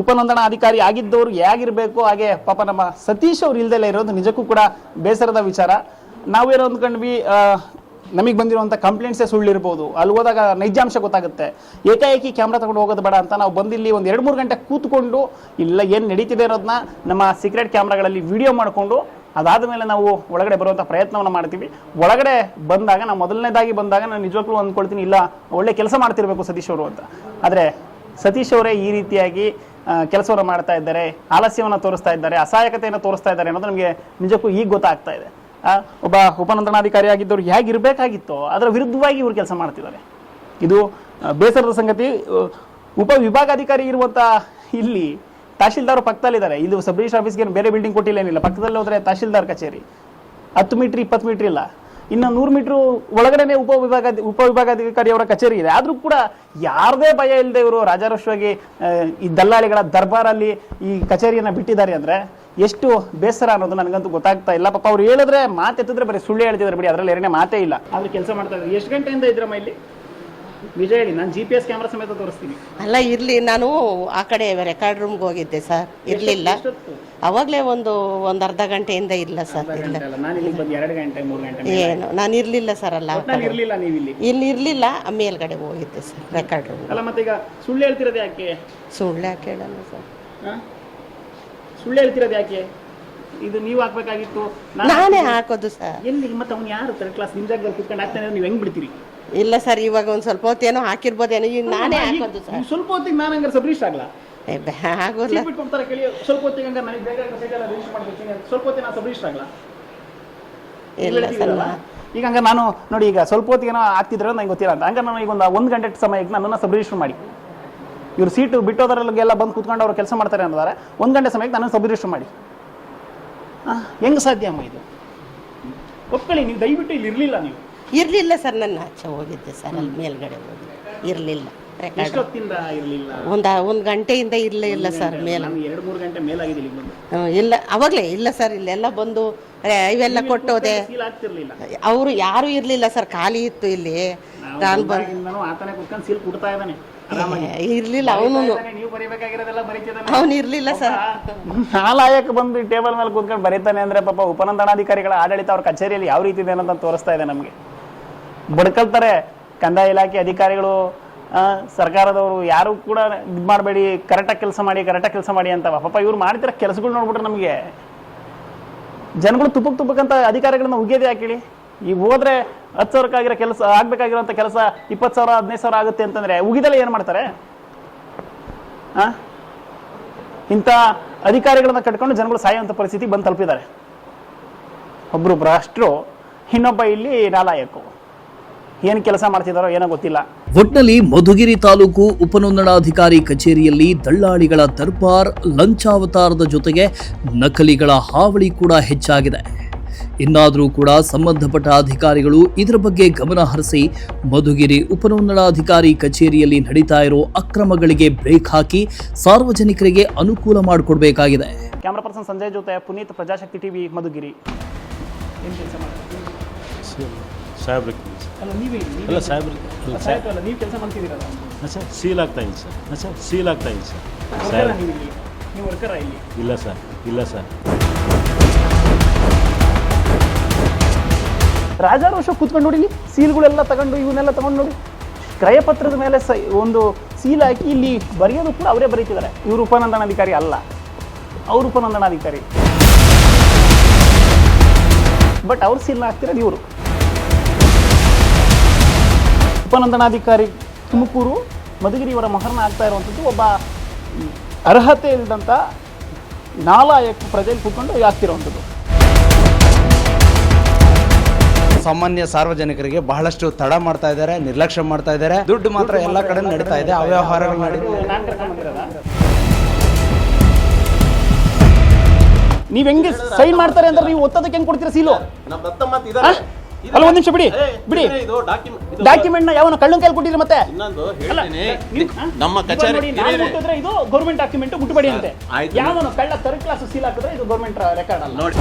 Speaker 1: ಉಪನೋಂದಣಾಧಿಕಾರಿ ಆಗಿದ್ದವರು ಹೇಗಿರ್ಬೇಕು ಹಾಗೆ ಪಾಪ ನಮ್ಮ ಸತೀಶ್ ಅವ್ರು ಇಲ್ದೆಲ್ಲ ಇರೋದು ನಿಜಕ್ಕೂ ಕೂಡ ಬೇಸರದ ವಿಚಾರ. ನಾವೇನೋ ಅಂದ್ಕೊಂಡ್ವಿ ನಮಗೆ ಬಂದಿರುವಂಥ ಕಂಪ್ಲೇಂಟ್ಸೇ ಸುಳ್ಳಿರ್ಬೋದು, ಅಲ್ಲಿ ಹೋದಾಗ ನೈಜಾಂಶ ಗೊತ್ತಾಗುತ್ತೆ. ಏಕಾಏಕಿ ಕ್ಯಾಮ್ರಾ ತಗೊಂಡು ಹೋಗೋದು ಬೇಡ ಅಂತ ನಾವು ಬಂದಿಲ್ಲಿ ಒಂದು 2-3 ಗಂಟೆ ಕೂತ್ಕೊಂಡು ಇಲ್ಲ ಏನು ನಡೀತಿದೆ ಅನ್ನೋದನ್ನ ನಮ್ಮ ಸೀಕ್ರೆಟ್ ಕ್ಯಾಮ್ರಾಗಳಲ್ಲಿ ವಿಡಿಯೋ ಮಾಡಿಕೊಂಡು ಅದಾದ ಮೇಲೆ ನಾವು ಒಳಗಡೆ ಬರುವಂಥ ಪ್ರಯತ್ನವನ್ನು ಮಾಡ್ತೀವಿ. ಒಳಗಡೆ ಬಂದಾಗ ನಾವು ಮೊದಲನೇದಾಗಿ ಬಂದಾಗ ನಾನು ನಿಜವಾಗ್ಲೂ ಅಂದ್ಕೊಳ್ತೀನಿ, ಇಲ್ಲ ಒಳ್ಳೆ ಕೆಲಸ ಮಾಡ್ತಿರ್ಬೇಕು ಸತೀಶ್ ಅವರು ಅಂತ. ಆದರೆ ಸತೀಶ್ ಅವರೇ ಈ ರೀತಿಯಾಗಿ ಕೆಲಸವನ್ನು ಮಾಡ್ತಾ ಇದ್ದಾರೆ, ಆಲಸ್ಯವನ್ನು ತೋರಿಸ್ತಾ ಇದ್ದಾರೆ, ಅಸಹಾಯಕತೆಯನ್ನು ತೋರಿಸ್ತಾ ಇದ್ದಾರೆ ಅನ್ನೋದು ನಮಗೆ ನಿಜಕ್ಕೂ ಈಗ ಗೊತ್ತಾಗ್ತಾ ಇದೆ. ಒಬ್ಬ ಉಪನೋಂದಣಾಧಿಕಾರಿ ಆಗಿದ್ದವ್ರು ಹೇಗಿರಬೇಕಾಗಿತ್ತೋ ಅದರ ವಿರುದ್ಧವಾಗಿ ಇವರು ಕೆಲಸ ಮಾಡ್ತಿದ್ದಾರೆ. ಇದು ಬೇಸರದ ಸಂಗತಿ. ಉಪವಿಭಾಗಾಧಿಕಾರಿ ಇರುವಂಥ ಇಲ್ಲಿ ತಹಶೀಲ್ದಾರ್ ಪಕ್ಕದಲ್ಲಿದ್ದಾರೆ. ಇದು ಸಬ್ ರಿಜಿಸ್ಟರ್ ಆಫೀಸ್ಗೆ ಬೇರೆ ಬಿಲ್ಡಿಂಗ್ ಕೊಟ್ಟಿಲ್ಲೇನಿಲ್ಲ, ಪಕ್ಕದಲ್ಲಿ ಹೋದರೆ ತಹಶೀಲ್ದಾರ್ ಕಚೇರಿ 10 ಮೀಟ್ರ್ 20 ಮೀಟ್ರ್ ಇಲ್ಲ, ಇನ್ನು 100 ಮೀಟ್ರು ಒಳಗಡೆನೆ ಉಪವಿಭಾಗಾಧಿಕಾರಿ ಅವರ ಕಚೇರಿ ಇದೆ. ಆದರೂ ಕೂಡ ಯಾರದೇ ಭಯ ಇಲ್ಲದೆ ಇವರು ರಾಜಾರೋಷವಾಗಿ ಈ ದಲ್ಲಾಳಿಗಳ ದರ್ಬಾರಲ್ಲಿ ಈ ಕಚೇರಿಯನ್ನು ಬಿಟ್ಟಿದ್ದಾರೆ ಅಂದರೆ ಎಷ್ಟು ಬೇಸರ ಅನ್ನೋದು ನನಗಂತೂ ಗೊತ್ತಾಗ್ತಾ ಇಲ್ಲ. ಪಾಪ ಅವ್ರು ಹೇಳಿದ್ರೆ ಮಾತೆತ್ತಿದ್ರೆ ಬರೀ ಸುಳ್ಳು ಹೇಳ್ತಿದ್ದಾರೆ ಬಿಡಿ, ಅದರಲ್ಲಿ ಎರಡನೇ ಮಾತೇ ಇಲ್ಲ. ಆದ್ರೆ ಕೆಲಸ ಮಾಡ್ತಾ ಇದ್ದಾರೆ. ಎಷ್ಟು ಗಂಟೆಯಿಂದ ಇದ್ರಮ್ಮ ಇಲ್ಲಿ? ವಿಜಯ ಹೇಳಿ, ನಾನು GPS ಕ್ಯಾಮ್ರಾ ಸಮೇತ ತೋರಿಸ್ತೀನಿ.
Speaker 7: ಅಲ್ಲ ಇರ್ಲಿ, ನಾನು ಆ ಕಡೆ ರೆಕಾರ್ಡ್ ರೂಮ್ಗೆ ಹೋಗಿದ್ದೆ ಸರ್, ಇರ್ಲಿಲ್ಲ. ಅವಾಗಲೇ ಒಂದು ಅರ್ಧ ಗಂಟೆಯಿಂದ ಇಲ್ಲ ಸರ್. ಇಲ್ಲ,
Speaker 1: ನಾನು ಇಲ್ಲಿ ಬಂದು 2 ಗಂಟೆ 3 ಗಂಟೆ
Speaker 7: ಏನು ನಾನು ಇರ್ಲಿಲ್ಲ ಸರ್. ಅಲ್ಲ
Speaker 1: ಇರ್ಲಿಲ್ಲ, ನೀವು ಇಲ್ಲಿ
Speaker 7: ಇರ್ಲಿಲ್ಲ, ಮೇಲ್ಗಡೆ ಹೋಗಿದ್ದೆ ಸರ್ ರೆಕಾರ್ಡ್ ರೂಮ್.
Speaker 1: ಅಲ್ಲ ಮತ್ತೆ ಈಗ ಸುಳ್ಳು ಹೇಳ್ತಿರೋದು ಯಾಕೆ?
Speaker 7: ಸುಳ್ಳು ಯಾಕೆ ಹೇಳಲ್ಲ ಸರ್?
Speaker 1: ಸುಳ್ಳು ಹೇಳ್ತಿರೋದು ಯಾಕೆ? ಇದು ನೀವು ಹಾಕ್ಬೇಕಾಗಿತ್ತು,
Speaker 7: ನಾನೇ ಹಾಕೋದು ಸರ್.
Speaker 1: ಎಲ್ಲಿ ಮತ್ತೆ ಅವ್ನು ಯಾರು ಥರ್ಡ್ ಕ್ಲಾಸ್ ನಿಮ್ಮ ಜಾಗದಲ್ಲಿ ಕುತ್ಕೊಂಡು ಹಾಕ್ತಾನೆ, ನೀವು ಹೆಂಗ್ ಬಿಡ್ತೀರಿ?
Speaker 7: ಇಲ್ಲ ಸರ್, ಇವಾಗ ಒಂದು ಸ್ವಲ್ಪ ಹೊತ್ತೇನೋ ಹಾಕಿರ್ಬೋದೇನೋ, ಈಗ ನಾನೇ ಹಾಕೋದು ಸರ್.
Speaker 1: ಸ್ವಲ್ಪ ಹೊತ್ತಿಗೆ ನಾನು ಹಂಗಾರೆ ಸಬ್ ರಿಜಿಸ್ಟರ್ ಆಗಲ್ಲ?
Speaker 7: ಆಗೋಲ್ಲ.
Speaker 1: ಬಿಟ್ಕೊಡ್ತಾರೆ ಕೇಳಿ, ಸ್ವಲ್ಪ ಹೊತ್ತಿಗೆ ಹಂಗಾರೆ ನನಗೆ ಬೇಕಾದ ಸೈಟೆಲ್ಲ ರಿಜಿಸ್ಟರ್ ಮಾಡ್ಕೊಡ್ತೀನಿ, ಸ್ವಲ್ಪ ಹೊತ್ತಿಗೆ ನಾನು ಸಬ್ ರಿಜಿಸ್ಟರ್ ಆಗಲ್ಲ?
Speaker 7: ಇಲ್ಲ ಸರ್.
Speaker 1: ಈಗ ಹಂಗ ನಾನು ನೋಡಿ, ಈಗ ಸ್ವಲ್ಪ ಹೊತ್ತಿಗೆ ಆಗ್ತಿದ್ರೆ ನಂಗೆ ಗೊತ್ತಿಲ್ಲ ಅಂತ, ಹಂಗ ನಾನು ಈಗ ಒಂದು ಗಂಟೆ ಸಮಯಕ್ಕೆ ನನ್ನನ್ನು ಸಬ್ ರಿಜಿಸ್ಟರ್ ಮಾಡಿ, ಇವ್ರು ಸೀಟು ಬಿಟ್ಟೋದ್ರಲ್ಲಿಗೆಲ್ಲ ಬಂದು ಕೂತ್ಕೊಂಡು ಅವ್ರು ಕೆಲಸ ಮಾಡ್ತಾರೆ ಅನ್ನೋದಾರೆ 1 ಗಂಟೆ ಸಮಯಕ್ಕೆ ನನ್ನನ್ನು ಸಬ್ ರಿಜಿಸ್ಟರ್ ಮಾಡಿ. ಹೆಂಗೆ ಸಾಧ್ಯ ಅಮ್ಮ ಇದು? ಒಪ್ಕೊಳ್ಳಿ, ನೀವು ದಯವಿಟ್ಟು ಇಲ್ಲಿ ಇರಲಿಲ್ಲ. ನೀವು
Speaker 7: ಇರ್ಲಿಲ್ಲ ಸರ್, ನನ್ನ ಆಚೆ ಹೋಗಿದ್ದೆ ಸರ್, ಅಲ್ಲಿ ಮೇಲ್ಗಡೆ ಹೋಗಿದ್ದೆ, ಇರ್ಲಿಲ್ಲ.
Speaker 1: ಎಷ್ಟೊತ್ತಿಂದ ಇರಲಿಲ್ಲ?
Speaker 7: ಒಂದು ಗಂಟೆಯಿಂದ ಇಲ್ಲ ಸರ್. ಮೇಲೆ
Speaker 1: 2-3 ಗಂಟೆ ಮೇಲಾಗಿದೆ ಇಲ್ಲಿ ಬಂದು.
Speaker 7: ಇಲ್ಲ, ಅವಾಗಲೇ ಇಲ್ಲ ಸರ್. ಇಲ್ಲೆಲ್ಲ ಬಂದು ಇವೆಲ್ಲ ಕೊಟ್ಟೋದೆ. ಅವರು ಯಾರು ಇರ್ಲಿಲ್ಲ ಸರ್, ಖಾಲಿ ಇತ್ತು ಇಲ್ಲಿ. ನಾನು
Speaker 1: ಆತನೇ ಕುತ್ಕೊಂಡು ಸೀಲ್ ಕೊಡ್ತಾ ಇದ್ದಾನೆ,
Speaker 7: ಇರ್ಲಿಲ್ಲ ಅವನು. ಅವನು ಇರ್ಲಿಲ್ಲ ಸರ್.
Speaker 1: ನಾಲಾಯಕ ಬಂದು ಟೇಬಲ್ ಮೇಲೆ ಕೂತ್ಕೊಂಡು ಬರೀತಾನೆ ಅಂದ್ರೆ ಪಾಪ ಉಪನೋಂದಣಾಧಿಕಾರಿಗಳ ಆಡಳಿತ ಅವ್ರ ಕಚೇರಿಯಲ್ಲಿ ಯಾವ ರೀತಿ ಇದೆ ಅನ್ನೋದನ್ನ ತೋರಿಸ್ತಾ ಇದೆ ನಮಗೆ. ಬಡ್ಕಲ್ತಾರೆ ಕಂದಾಯ ಇಲಾಖೆ ಅಧಿಕಾರಿಗಳು, ಸರ್ಕಾರದವರು ಯಾರು ಕೂಡ ಇದು ಮಾಡಬೇಡಿ, ಕರೆಕ್ಟಾಗಿ ಕೆಲಸ ಮಾಡಿ ಅಂತ. ಪಾಪ ಇವ್ರು ಮಾಡ್ತಿರೋ ಕೆಲಸಗಳು ನೋಡ್ಬಿಟ್ರೆ ನಮಗೆ ಜನಗಳು ತುಪ್ಪಕ್ಕಂತ ಅಧಿಕಾರಿಗಳನ್ನ ಉಗಿಯೋದೇ ಹಾಕಿಳಿ. ಈಗ ಹೋದ್ರೆ 10,000 ಕೆಲಸ ಆಗ್ಬೇಕಾಗಿರೋಂಥ ಕೆಲಸ 20,000 15,000 ಆಗುತ್ತೆ ಅಂತಂದ್ರೆ ಉಗಿದಲ್ಲ ಏನು ಮಾಡ್ತಾರೆ? ಇಂಥ ಅಧಿಕಾರಿಗಳನ್ನ ಕಟ್ಕೊಂಡು ಜನಗಳು ಸಾಯುವಂಥ ಪರಿಸ್ಥಿತಿ ಬಂದು ತಲುಪಿದ್ದಾರೆ. ಒಬ್ರು ಭ್ರಷ್ಟರು, ಇನ್ನೊಬ್ಬ ಇಲ್ಲಿ ನಾಲಾಯಕು. ಏನು ಕೆಲಸ ಮಾಡ್ತಿದ್ದಾರೋ ಏನೋ ಗೊತ್ತಿಲ್ಲ.
Speaker 5: ಒಟ್ನಲ್ಲಿ ಮಧುಗಿರಿ ತಾಲೂಕು ಉಪನೋಂದಣಾಧಿಕಾರಿ ಕಚೇರಿಯಲ್ಲಿ ದಳ್ಳಾಳಿಗಳ ದರ್ಬಾರ್, ಲಂಚಾವತಾರದ ಜೊತೆಗೆ ನಕಲಿಗಳ ಹಾವಳಿ ಕೂಡ ಹೆಚ್ಚಾಗಿದೆ. ಇನ್ನಾದರೂ ಕೂಡ ಸಂಬಂಧಪಟ್ಟ ಅಧಿಕಾರಿಗಳು ಇದರ ಬಗ್ಗೆ ಗಮನ ಹರಿಸಿ ಮಧುಗಿರಿ ಉಪನೋಂದಣಾಧಿಕಾರಿ ಕಚೇರಿಯಲ್ಲಿ ನಡೀತಾ ಇರೋ ಅಕ್ರಮಗಳಿಗೆ ಬ್ರೇಕ್ ಹಾಕಿ ಸಾರ್ವಜನಿಕರಿಗೆ ಅನುಕೂಲ ಮಾಡಿಕೊಡ್ಬೇಕಾಗಿದೆ.
Speaker 1: ಕ್ಯಾಮ್ರಾ ಪರ್ಸನ್ ಸಂಜಯ್ ಜೊತೆ ಪುನೀತ್, ಪ್ರಜಾಶಕ್ತಿ ಟಿವಿ, ಮಧುಗಿರಿ. ಏನು ಕೆಲಸ ಮಾಡ್ತೀವಿ?
Speaker 2: ಸಾಹೇಬ್ರಿಗೆ
Speaker 1: ಅಲ್ಲ ನೀವೇ
Speaker 2: ಅಲ್ಲ ಸಾಹೇಬ್ರಿಗೆ
Speaker 1: ಅಲ್ಲ ನೀವು ಕೆಲಸ ಮಾಡ್ತಿದ್ದೀರಲ್ಲ
Speaker 2: ಸರ್, ಸೀಲ್ ಆಗ್ತಾ ಇದೆ ಸರ್. ಸೀಲ್ ಆಗ್ತಾ ಇದೆ ಸರ್. ಸಾಹೇಬ್
Speaker 1: ನೀವು ವರ್ಕರ ಇಲ್ಲಿ?
Speaker 2: ಇಲ್ಲ ಸರ್.
Speaker 1: ರಾಜಾರೋಷ ಕೂತ್ಕೊಂಡು ನೋಡಿ, ಸೀಲ್ಗಳೆಲ್ಲ ತಗೊಂಡು ಇವನ್ನೆಲ್ಲ ತಗೊಂಡು ನೋಡಿ, ಕ್ರಯಪತ್ರದ ಮೇಲೆ ಒಂದು ಸೀಲ್ ಹಾಕಿ ಇಲ್ಲಿ ಬರೆಯೋದು ಕೂಡ ಅವರೇ ಬರೀತಿದ್ದಾರೆ. ಇವರು ಉಪನೋಂದಣಾಧಿಕಾರಿ ಅಲ್ಲ, ಅವರು ಉಪನೋಂದಣಾಧಿಕಾರಿ, ಬಟ್ ಅವ್ರು ಸೀಲ್ ಹಾಕ್ತಿರೋದು ಇವರು. ಉಪನೋಂದಣಾಧಿಕಾರಿ ತುಮಕೂರು ಮಧುಗಿರಿ ಇವರ ಮೊಹರಣ ಆಗ್ತಾ ಇರುವಂಥದ್ದು ಒಬ್ಬ ಅರ್ಹತೆ ಇಲ್ಲದಂಥ ನಾಲಾಯಕ ಪ್ರಜೆಯಲ್ಲಿ ಕೂತ್ಕೊಂಡು ಆಗ್ತಿರುವಂಥದ್ದು.
Speaker 3: ಸಾಮಾನ್ಯ ಸಾರ್ವಜನಿಕರಿಗೆ ಬಹಳಷ್ಟು ತಡ ಮಾಡ್ತಾ ಇದ್ದಾರೆ, ನಿರ್ಲಕ್ಷ್ಯ ಮಾಡ್ತಾ ಇದ್ದಾರೆ. ದುಡ್ಡು ಮಾತ್ರ ಎಲ್ಲ ಕಡೆ ನಡೀತಾ ಇದೆ, ಅವ್ಯವಹಾರಗಳು ನಡೀತಾ.
Speaker 1: ನೀವು ಹೆಂಗೆ ಸೈನ್ ಮಾಡ್ತಾರೆ ಅಂದ್ರೆ ನೀವು ಒತ್ತದಕ್ಕೆ ಹೆಂಗೆ ಕೊಡ್ತೀರಾ ಸೀಲು? ಅಲ್ಲ ಒಂದ್ ನಿಮಿಷ ಬಿಡಿ. ಡಾಕ್ಯುಮೆಂಟ್ ನ ಯಾವನ ಕಳ್ಳನ ಕೈಲಿ ಕೊಟ್ಟಿದ್ರೆ ಮತ್ತೆ
Speaker 4: ನಮ್ಮ ಕಚೇರಿ
Speaker 1: ಇದು ಗೌರ್ಮೆಂಟ್ ಡಾಕ್ಯುಮೆಂಟ್ ಮುಟ್ಟಬೇಡಿ ಅಂತೆ.
Speaker 4: ಆಯ್ತು.
Speaker 1: ಯಾವನ ಕಳ್ಳ ಥರ್ಡ್ ಕ್ಲಾಸ್ ಸೀಲ್ ಹಾಕಿದ್ರೆ ಇದು ಗೌರ್ಮೆಂಟ್ ರೆಕಾರ್ಡ್ ಅಲ್ಲ ನೋಡಿ.